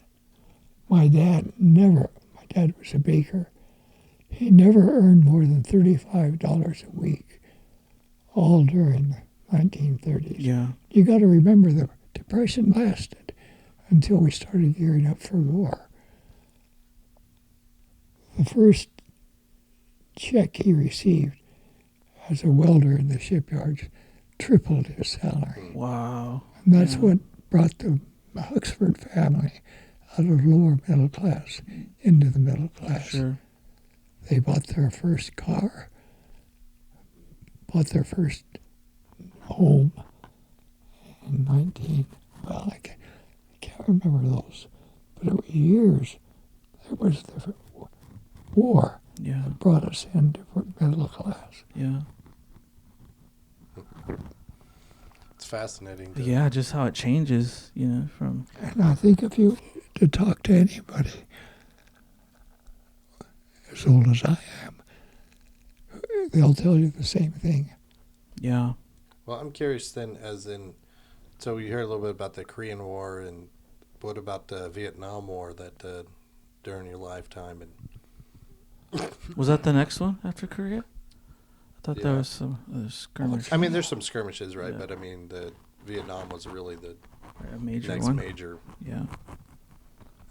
S4: My dad was a baker. He never earned more than $35 a week, all during the 1930s.
S1: yeah,
S4: You got to remember the Depression lasted until we started gearing up for war. The first check he received as a welder in the shipyards tripled his salary.
S1: wow,
S4: And that's
S1: Yeah.
S4: what brought the Huxford family out of lower middle class into the middle class.
S1: sure,
S4: They bought their first car, bought their first home in I can't remember those, but it was years. It was the war
S1: yeah,
S4: that brought us into middle class.
S1: yeah,
S2: It's fascinating.
S1: yeah. Just how it changes, from
S4: And I think if you to talk to anybody as old as I am, they'll tell you the same thing.
S1: yeah.
S2: Well, I'm curious then, so you heard a little bit about the Korean War, and what about the Vietnam War that during your lifetime? And
S1: Was that the next one after Korea? I thought there
S2: Yeah.
S1: was some skirmish.
S2: I mean, there's some skirmishes, right?
S1: Yeah.
S2: But I mean, the Vietnam was really the
S1: A major
S2: next
S1: one.
S2: major
S1: Yeah,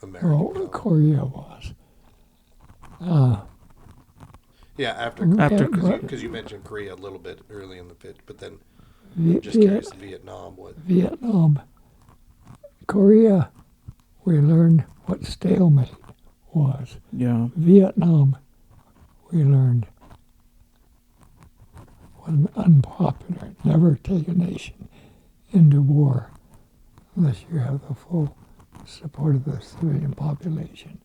S2: American.
S4: Oh,
S2: film.
S4: Korea was.
S2: Yeah, after
S1: After
S2: because you mentioned Korea a little bit early in the pitch, but then
S4: Vi-
S2: I'm just curious, Vietnam, what?
S4: Vietnam, Korea, we learned what stalemate was.
S1: yeah,
S4: Vietnam, we learned what unpopular. Never take a nation into war unless you have the full support of the civilian population.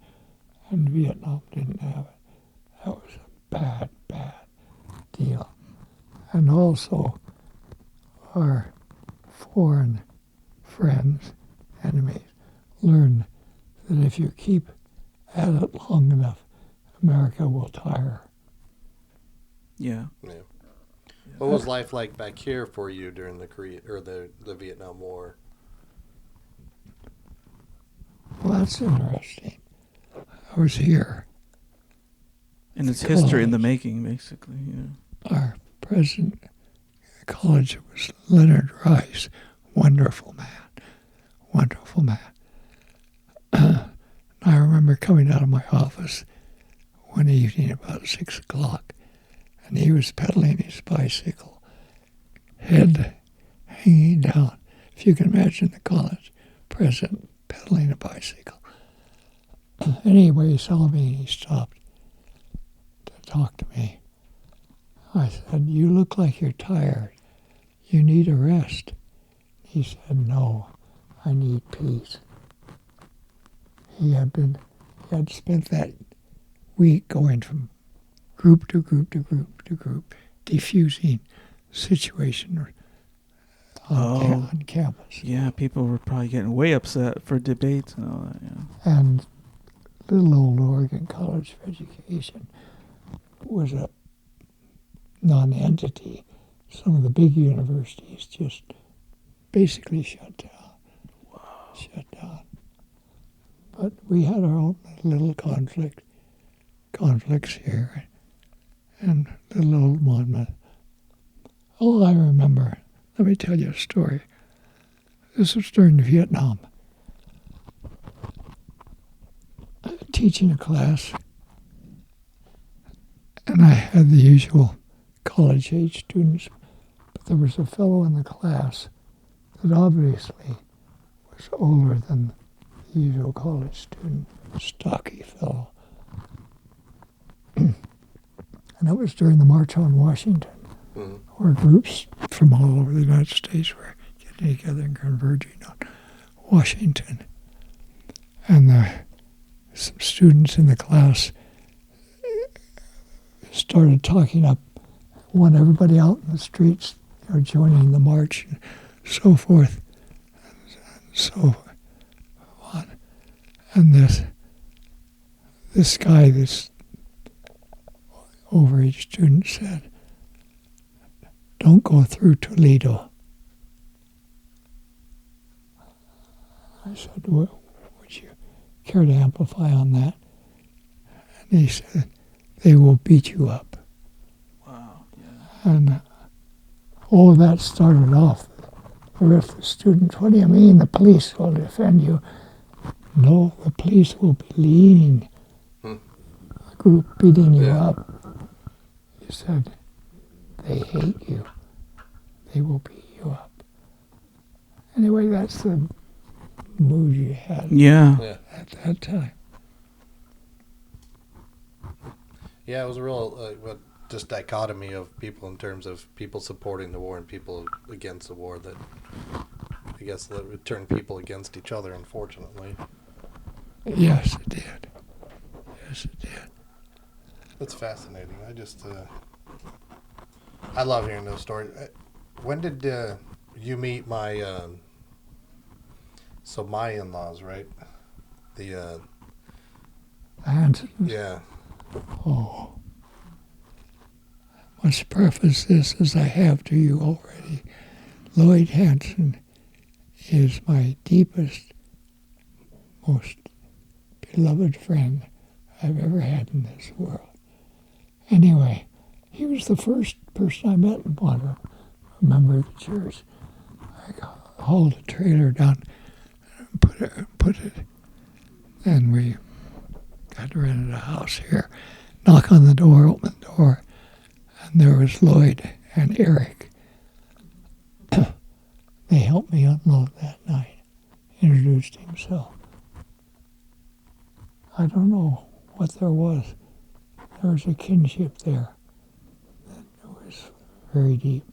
S4: And Vietnam didn't have it. That was a bad, bad deal. And also, our foreign friends, enemies, learn that if you keep at it long enough, America will tire.
S1: yeah.
S2: Yeah. What was life like back here for you during the Vietnam War?
S4: Well, that's interesting. I was here.
S1: And it's history in the
S4: College.
S1: making, basically.
S4: Our president of the college was Leonard Rice. Wonderful man. Wonderful man. I remember coming out of my office one evening about 6 o'clock, and he was pedaling his bicycle, head hanging down. If you can imagine the college president pedaling a bicycle. Anyway, he saw me and he stopped to talk to me. I said, "You look like you're tired. You need a rest." He said, "No, I need peace." He had spent that week going from group to group to group to group, diffusing the situation on campus.
S1: Yeah, people were probably getting way upset for debates and all that. Yeah.
S4: And little old Oregon College of Education was a non-entity. Some of the big universities just basically shut down. Shut down. But we had our own little conflicts here, and little old Monmouth. Oh, I remember. Let me tell you a story. This was during Vietnam. Teaching a class, and I had the usual college-age students, but there was a fellow in the class that obviously was older than the usual college student, stocky fellow. And it was during the March on Washington, where groups from all over the United States were getting together and converging on Washington. And some students in the class started talking up, want everybody out in the streets, joining the march and so forth, and so on. And this guy, this overage student, said, "Don't go through Toledo." I said, "Well, would you care to amplify on that?" And he said, "They will beat you up."
S1: Wow. Yeah.
S4: And all of that started off. If the students, "What do you mean the police will defend you?" "No, the police will be leading a group beating you up." He said, "They hate you. They will beat you up." Anyway, that's the mood you had
S1: Yeah.
S4: at that time.
S2: Yeah, it was a real just dichotomy of people in terms of people supporting the war and people against the war that I guess that would turn people against each other, unfortunately.
S4: Yes, it did. Yes, it did.
S2: That's fascinating. I love hearing those stories. When did you meet my my in-laws, right? The
S4: Hansons.
S2: yeah.
S4: Oh. Must preface this as I have to you already. Lloyd Hanson is my deepest, most beloved friend I've ever had in this world. Anyway, he was the first person I met in Bonner, a member of the church. I hauled a trailer down and put it, and we had rented a house here. Knock on the door, open the door, and there was Lloyd and Eric. They helped me unload that night. Introduced himself. I don't know what there was. There was a kinship there that was very deep,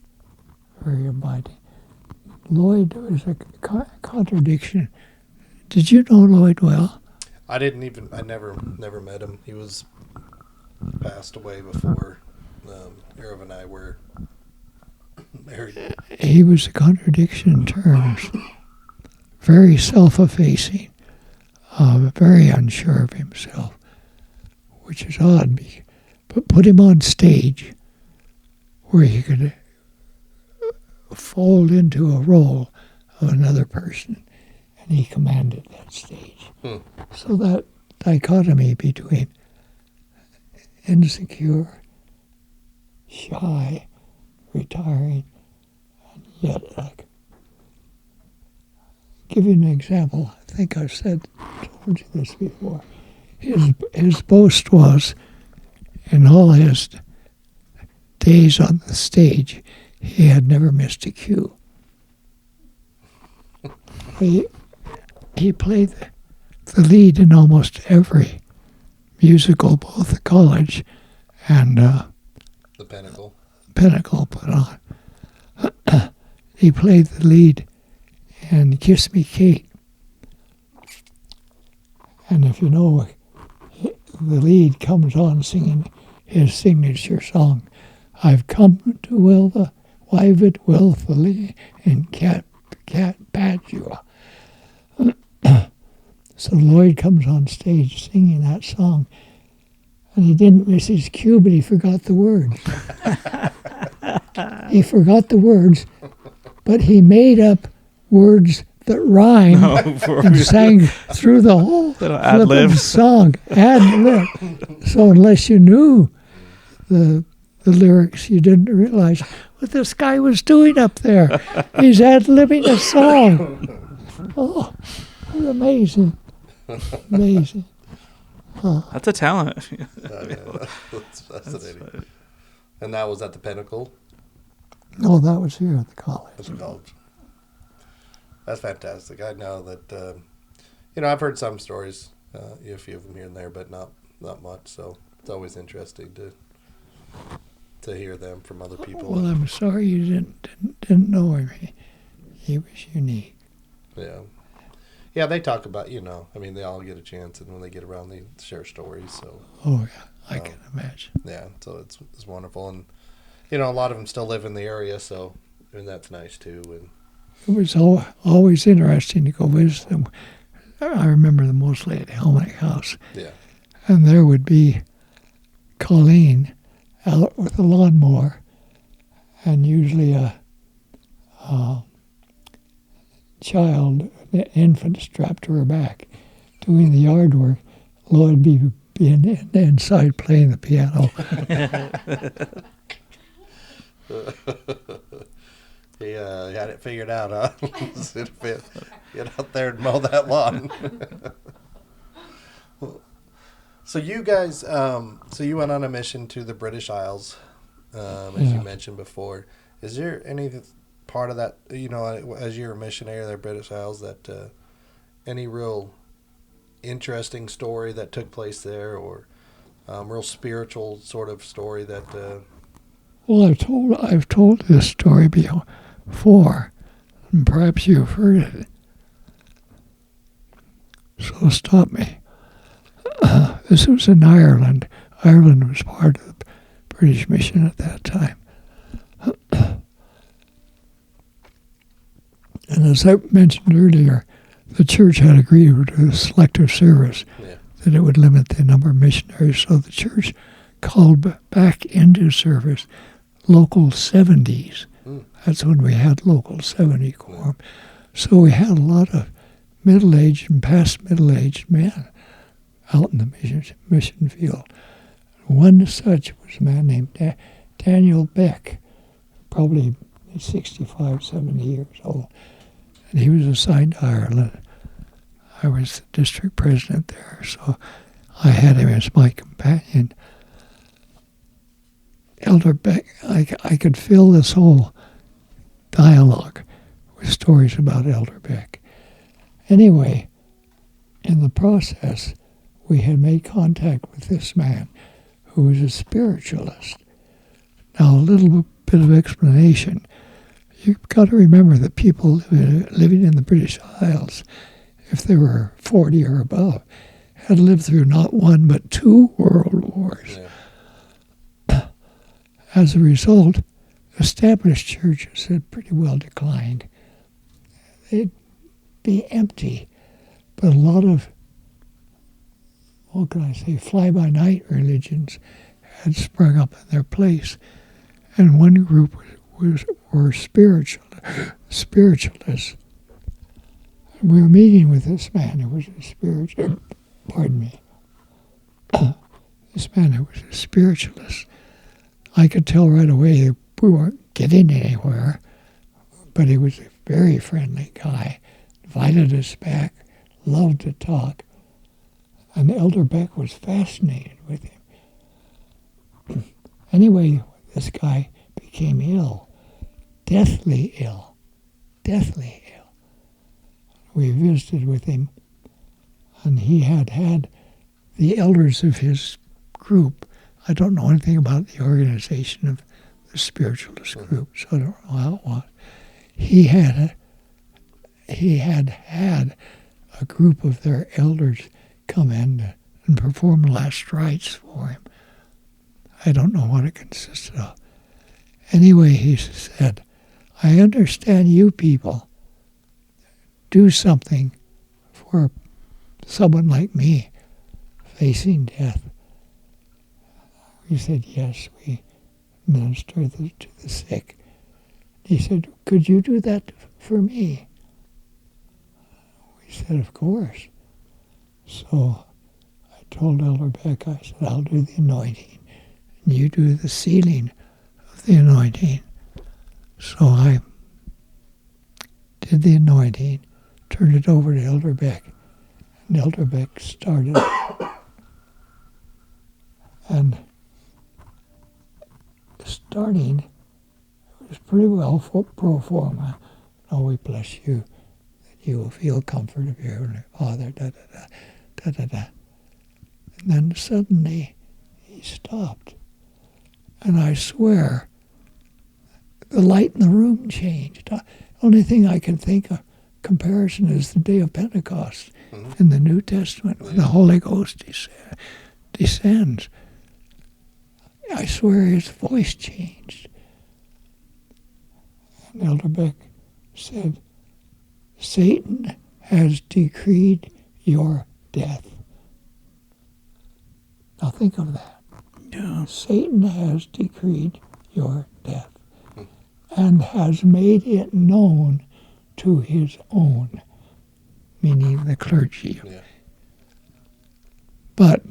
S4: very abiding. Lloyd was a contradiction. Did you know Lloyd well?
S2: I never met him. He was passed away before Arab and I were married.
S4: He was a contradiction in terms. Very self-effacing, very unsure of himself, which is odd. But put him on stage where he could fold into a role of another person, and he commanded that stage. So that dichotomy between insecure, shy, retiring, and yet give you an example. I think I've told you this before. His boast was, in all his days on the stage, he had never missed a cue. He played the lead in almost every musical, both the college and
S2: The
S4: Pinnacle put on. He played the lead in Kiss Me Kate. And if you know, the lead comes on singing his signature song, "I've come to will the drive it willfully and cat pat you. So Lloyd comes on stage singing that song, and he didn't miss his cue, but he forgot the words. He forgot the words, but he made up words that rhymed and sang through the whole flippin' song. Ad-lib. So unless you knew the lyrics, you didn't realize what this guy was doing up there. He's ad-libbing a song. Oh, it was amazing. Amazing.
S1: That's a talent.
S2: That's fascinating. And that was at the Pinnacle?
S4: No, that was here at the college.
S2: At the college. That's fantastic. I know that, I've heard some stories, a few of them here and there, but not much. So it's always interesting to hear them from other people.
S4: Well, I'm sorry you didn't know him. He was unique.
S2: Yeah. Yeah, they talk about, they all get a chance, and when they get around, they share stories. So.
S4: Oh, yeah, I can imagine.
S2: Yeah, so it's wonderful. And, a lot of them still live in the area, so and that's nice, too. And
S4: it was always interesting to go visit them. I remember them mostly at Helmich House.
S2: Yeah.
S4: And there would be Colleen out with a lawnmower, and usually a child, an infant, strapped to her back, doing the yard work. Lloyd being inside playing the piano.
S2: He had it figured out, huh? Get out there and mow that lawn. So you guys, you went on a mission to the British Isles, as you mentioned before. Is there any part of that, as you're a missionary in the British Isles, that any real interesting story that took place there, or real spiritual sort of story that?
S4: Well, I've told this story before, and perhaps you've heard it. So stop me. This was in Ireland. Ireland was part of the British mission at that time. And as I mentioned earlier, the church had agreed to a selective service, that it would limit the number of missionaries. So the church called back into service local 70s. That's when we had local 70 quorum. So we had a lot of middle-aged and past middle-aged men out in the mission field. One such was a man named Daniel Beck, probably 65, 70 years old. And he was assigned to Ireland. I was the district president there, so I had him as my companion. Elder Beck, I could fill this whole dialogue with stories about Elder Beck. Anyway, in the process, we had made contact with this man who was a spiritualist. Now, a little bit of explanation. You've got to remember that people living in the British Isles, if they were 40 or above, had lived through not one but 2 world wars. Yeah. As a result, established churches had pretty well declined. They'd be empty, but a lot of, what can I say, fly-by-night religions had sprung up in their place. And one group were spiritualists. And we were meeting with this man who was a this man who was a spiritualist. I could tell right away that we weren't getting anywhere, but he was a very friendly guy, invited us back, loved to talk, and Elder Beck was fascinated with him. Anyway, this guy became ill, deathly ill. We visited with him, and he had the elders of his group. I don't know anything about the organization of the spiritualist group, so I don't know how it was. He had a group of their elders come in and perform last rites for him. I don't know what it consisted of. Anyway, he said, I understand you people. Do something for someone like me facing death. We said, yes, we minister to the sick. He said, could you do that for me? We said, of course. So I told Elder Beck, I said, I'll do the anointing, and you do the sealing of the anointing. So I did the anointing, turned it over to Elder Beck, and Elder Beck started. And starting, it was pretty well pro forma. Oh, we bless you, that you will feel comfort of your Heavenly Father, da-da-da, da-da-da. And then suddenly, he stopped. And I swear, the light in the room changed. Only thing I can think of comparison is the day of Pentecost in the New Testament when the Holy Ghost descends. I swear his voice changed. And Elder Beck said, Satan has decreed your death. Now think of that.
S1: Yeah.
S4: Satan has decreed your death and has made it known to his own, meaning the clergy.
S2: Yeah.
S4: But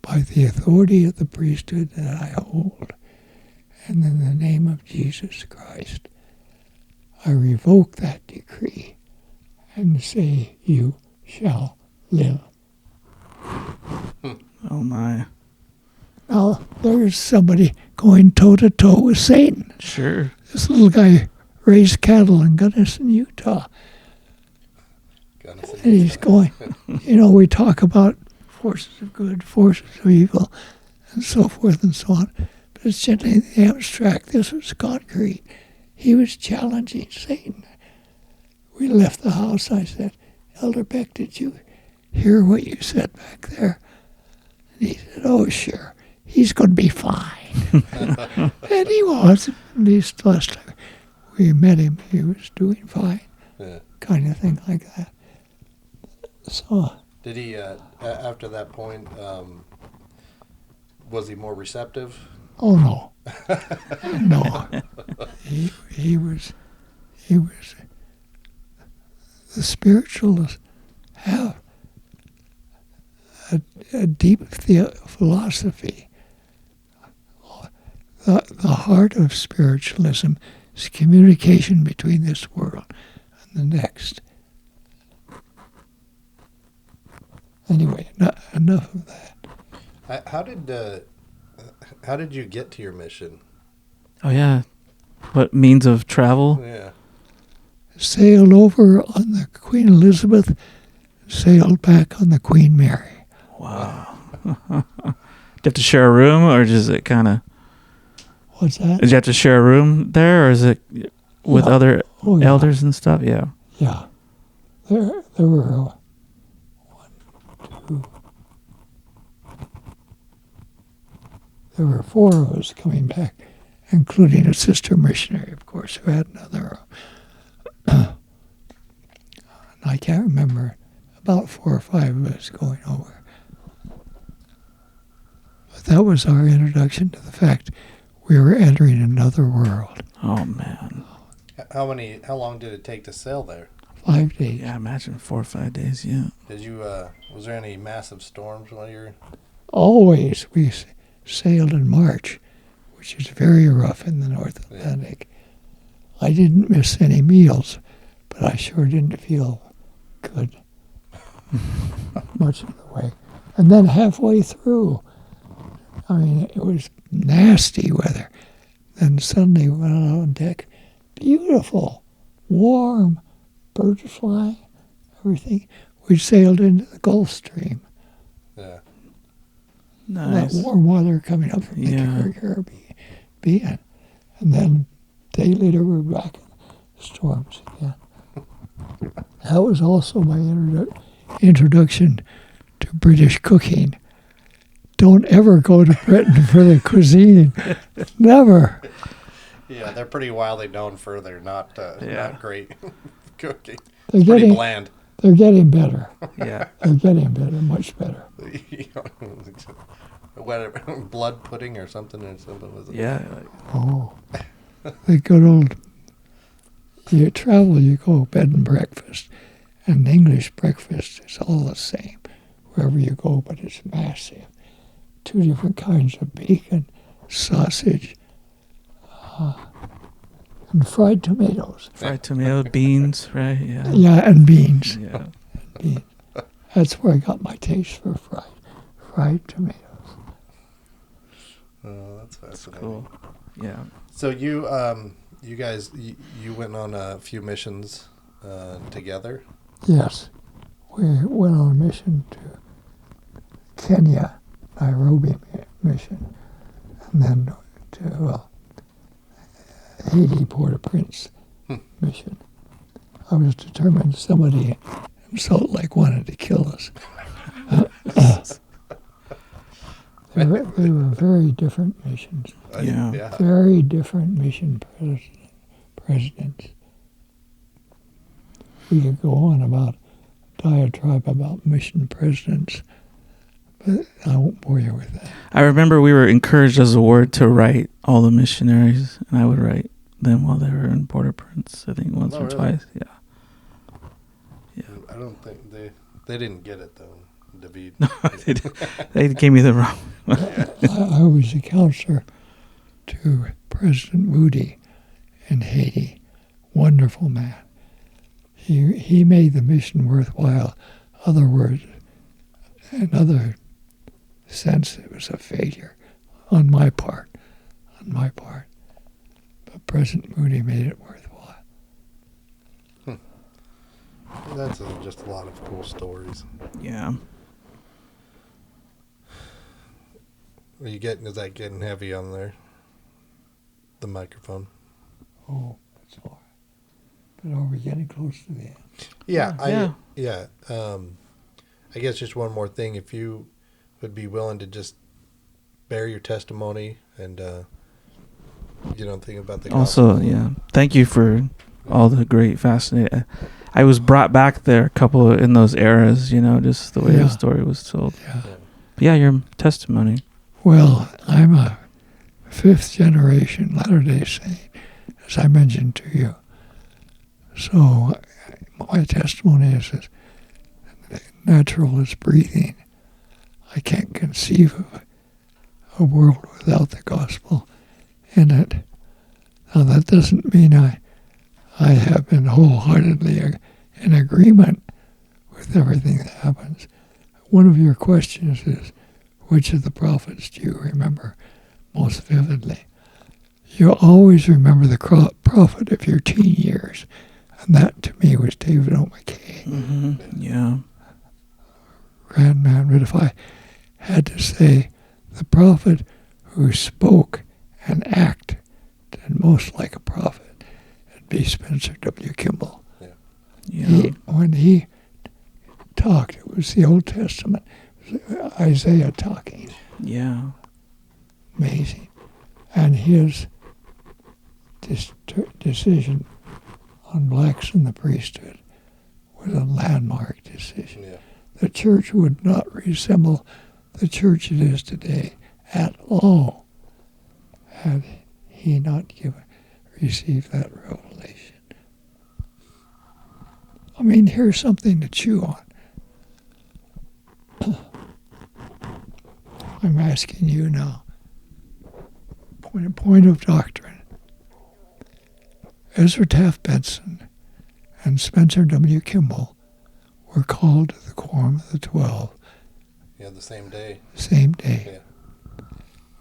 S4: by the authority of the priesthood that I hold, and in the name of Jesus Christ, I revoke that decree and say, you shall live.
S1: Oh my.
S4: Now, there's somebody going toe-to-toe with Satan.
S1: Sure.
S4: This little guy raised cattle in Gunnison, Utah. And he's going, we talk about forces of good, forces of evil, and so forth and so on. But it's gently in the abstract. This was concrete. He was challenging Satan. We left the house. I said, Elder Beck, did you hear what you said back there? And he said, oh, sure. He's going to be fine. And he was. At least last time we met him, he was doing fine.
S2: Yeah.
S4: Kind of thing like that. So...
S2: Did he, after that point, was he more receptive?
S4: Oh, no. No. He was, the spiritualists have a deep philosophy. The heart of spiritualism is communication between this world and the next. Anyway, enough of that.
S2: How did you get to your mission?
S1: Oh yeah. What means of travel?
S2: Yeah.
S4: Sailed over on the Queen Elizabeth, sailed back on the Queen Mary.
S1: Wow. Do you have to share a room, or is it kind of...
S4: What's that?
S1: Did you have to share a room there, or is it with other elders and stuff? Yeah.
S4: Yeah. There were... There were 4 of us coming back, including a sister missionary, of course, who had another. I can't remember, about 4 or 5 of us going over. But that was our introduction to the fact we were entering another world.
S1: Oh man.
S2: How long did it take to sail there?
S4: 5 days.
S1: Yeah, imagine 4 or 5 days. Yeah.
S2: Did you? Was there any massive storms while you were?
S4: Always we sailed in March, which is very rough in the North Atlantic. Yeah. I didn't miss any meals, but I sure didn't feel good much of the way. And then halfway through, I mean, it was nasty weather. Then suddenly we went out on deck, beautiful, warm, birds flying, everything. We sailed into the Gulf Stream.
S2: Yeah.
S1: Nice.
S4: That warm weather coming up from the Caribbean. And then a day later we were back in the storms again. That was also my introduction to British cooking. Don't ever go to Britain for the cuisine. Never.
S2: Yeah, they're pretty wildly known for their not great cooking.
S4: They're
S2: Pretty
S4: getting
S2: bland.
S4: they're getting better.
S1: Yeah.
S4: They're getting better, much better.
S2: Whatever, blood pudding or something was it?
S1: Yeah.
S4: Oh, the good old. You travel, you go bed and breakfast, and English breakfast is all the same wherever you go, but it's massive. 2 different kinds of bacon, sausage, and fried tomatoes.
S1: Fried tomato, beans, right? Yeah.
S4: Yeah, and beans.
S1: Yeah.
S4: Beans. That's where I got my taste for fried tomatoes.
S2: Oh, that's fascinating.
S1: Cool. Yeah.
S2: So you guys you went on a few missions together.
S4: Yes, we went on a mission to Kenya, Nairobi mission, and then to Haiti, Port-au-Prince mission. I was determined somebody in Salt Lake wanted to kill us. They were very different missions.
S1: Yeah.
S4: Very different mission presidents. We could go on about diatribe about mission presidents, but I won't bore you with that.
S1: I remember we were encouraged as a ward to write all the missionaries, and I would write them while they were in Port-au-Prince, I think once or
S2: really?
S1: twice. Yeah.
S2: I don't think they didn't get it though, David.
S1: They gave me the wrong.
S4: I was a counselor to President Moody in Haiti. Wonderful man. He made the mission worthwhile. Other words, in other sense, it was a failure on my part. But President Moody made it worthwhile.
S2: That's just a lot of cool stories.
S1: Yeah.
S2: Is that getting heavy on there? The microphone.
S4: Oh, that's all right. But are we getting close to the end?
S2: Yeah,
S1: Yeah.
S2: I guess just one more thing. If you would be willing to just bear your testimony and think about the
S1: Also,
S2: gospel.
S1: yeah. Thank you for all the great, fascinating. I was brought back there a couple in those eras, just the way the story was told.
S4: Yeah.
S1: But yeah, your testimony.
S4: Well, I'm a 5th generation Latter-day Saint, as I mentioned to you. So my testimony is as natural as breathing. I can't conceive of a world without the gospel in it. Now that doesn't mean I have been wholeheartedly in agreement with everything that happens. One of your questions is, which of the prophets do you remember most vividly? You always remember the prophet of your teen years, and that to me was David O. McKay.
S1: Mm-hmm. Yeah.
S4: Grand man, but if I had to say the prophet who spoke and acted most like a prophet, it'd be Spencer W. Kimball.
S1: Yeah.
S4: When he talked, it was the Old Testament. It was Isaiah talking.
S1: Yeah.
S4: Amazing. And his decision on blacks in the priesthood was a landmark decision.
S2: Yeah.
S4: The church would not resemble the church it is today at all had he not received that revelation. I mean, here's something to chew on. I'm asking you now. Point of doctrine. Ezra Taft Benson and Spencer W. Kimball were called to the Quorum of the 12.
S2: Yeah, the same day.
S4: Same day.
S2: Yeah.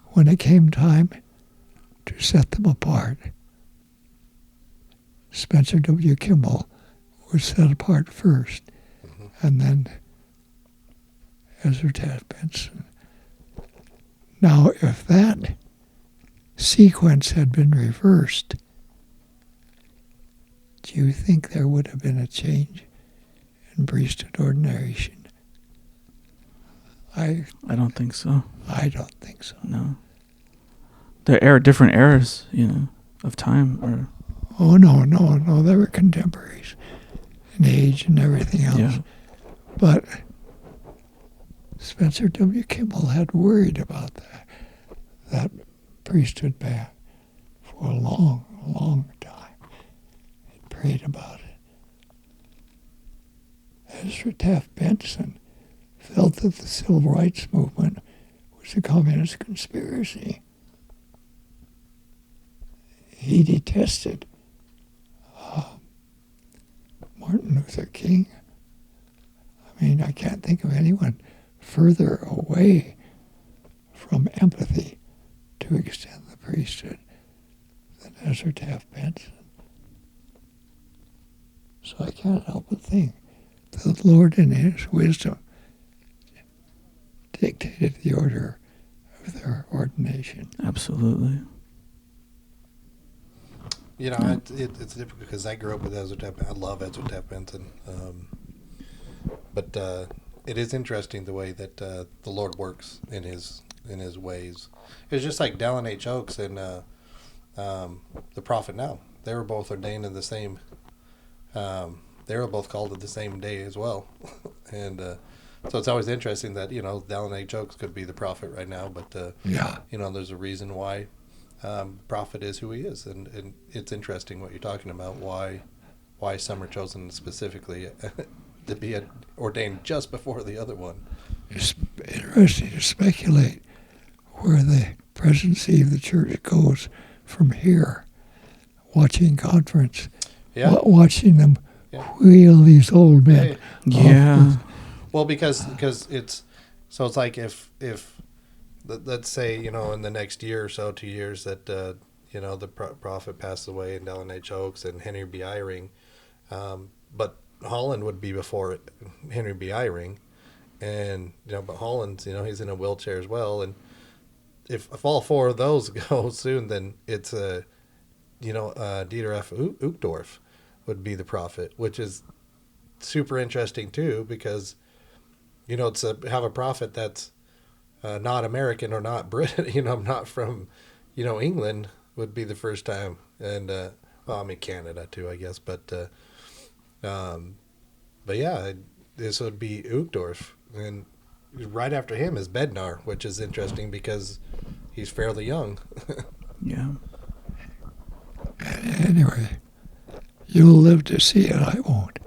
S4: When it came time to set them apart, Spencer W. Kimball was set apart first, and then Ezra Taft Benson. Now, if that sequence had been reversed, do you think there would have been a change in priesthood ordination?
S1: I don't think so.
S4: I don't think so.
S1: No. They're different eras, of time, or
S4: Oh, no. They were contemporaries in age and everything else.
S1: yeah,
S4: But Spencer W. Kimball had worried about that priesthood ban for a long, long time. He prayed about it. Ezra Taft Benson felt that the civil rights movement was a communist conspiracy. He detested Martin Luther King. I mean, I can't think of anyone further away from empathy to extend the priesthood than Ezra Taft Benson. So I can't help but think the Lord in his wisdom dictated the order of their ordination.
S1: absolutely.
S2: You know,
S1: Yeah.
S2: it's difficult because I grew up with Ezra Taft. I love Ezra Taft Benson. But it is interesting the way that the Lord works in his ways. It's just like Dallin H. Oaks and the Prophet Now. They were both ordained in the same. They were both called at the same day as well, and so it's always interesting that Dallin H. Oaks could be the prophet right now, but there's a reason why prophet is who he is, and it's interesting what you're talking about. Why some are chosen specifically to be ordained just before the other one.
S4: It's interesting to speculate where the presidency of the church goes from here. Watching conference, watching them wheel these old men.
S1: Yeah.
S2: Well, because it's like if let's say in the next year or so, 2 years, that the prophet passed away in Dallin H. Oaks and Henry B. Eyring, but Holland would be before Henry B. Eyring, and but Holland's he's in a wheelchair as well, and if all four of those go soon, then it's Dieter F. Uchtdorf would be the prophet, which is super interesting too, because have a prophet that's not American or not British, not from England, would be the first time, and Canada too, I guess, but yeah, this would be Uchtdorf, and right after him is Bednar, which is interesting because he's fairly young.
S1: Yeah.
S4: Anyway, you'll live to see it. I won't.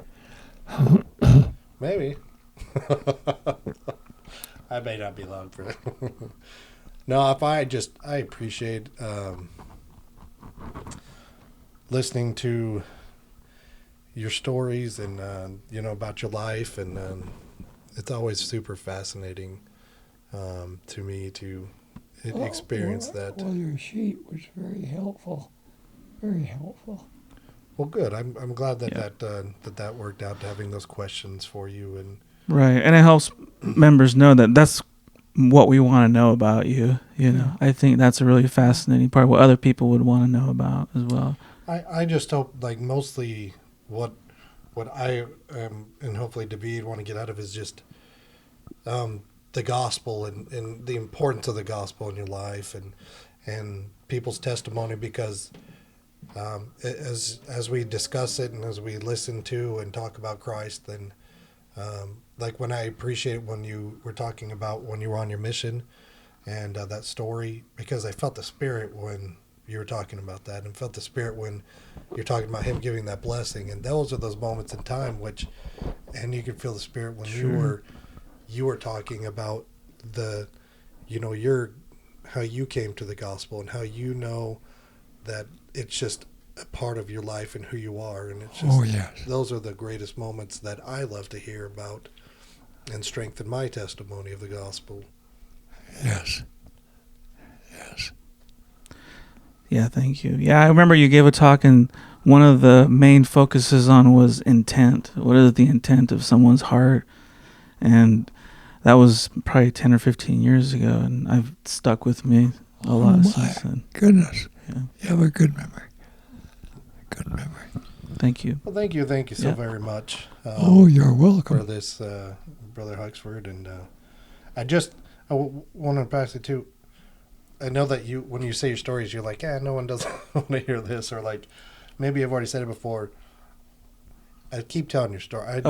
S2: Maybe. I may not be long for it. No, I appreciate listening to your stories and about your life, and it's always super fascinating to me to experience that.
S4: Well, your sheet was very helpful. Very helpful.
S2: Well, good. I'm glad that that worked out, having those questions for you, and
S1: Right, and it helps members know that that's what we want to know about you. I think that's a really fascinating part, what other people would want to know about as well.
S2: I just hope, like, mostly what I and hopefully David want to get out of is just the gospel and the importance of the gospel in your life and people's testimony, because as we discuss it and as we listen to and talk about Christ, then like when I appreciate when you were talking about when you were on your mission and that story, because I felt the Spirit when you were talking about that, and felt the Spirit when you're talking about him giving that blessing, and those are those moments in time and you can feel the Spirit when you were talking about the how you came to the gospel and how that it's just a part of your life and who you are, and it's just those are the greatest moments that I love to hear about and strengthen my testimony of the gospel.
S4: Yes.
S1: Yeah, thank you. Yeah, I remember you gave a talk, and one of the main focuses on was intent. What is the intent of someone's heart? And that was probably 10 or 15 years ago, and I've stuck with me a lot since then.
S4: Goodness.
S1: Yeah.
S4: You have a good memory.
S1: Thank you.
S2: Well, thank you so very much.
S4: You're welcome.
S2: For this, Brother Huxford, and I want to pass it to. I know that when you say your stories, you're like, yeah, no one doesn't want to hear this, or like, maybe I've already said it before. I keep telling your story.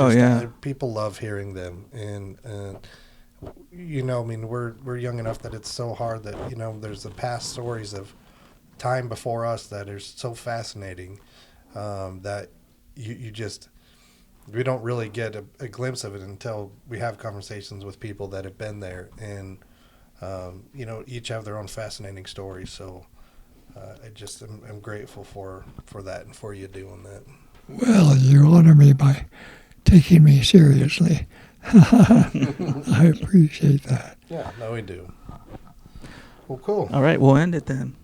S2: People love hearing them, and I mean, we're young enough that it's so hard that there's the past stories of time before us that are so fascinating, that you just we don't really get a glimpse of it until we have conversations with people that have been there, and each have their own fascinating stories. So I'm grateful for that and for you doing that.
S4: Well, you honor me by taking me seriously. I appreciate that.
S2: Yeah, no, we do. Well, cool.
S1: All right, we'll end it then.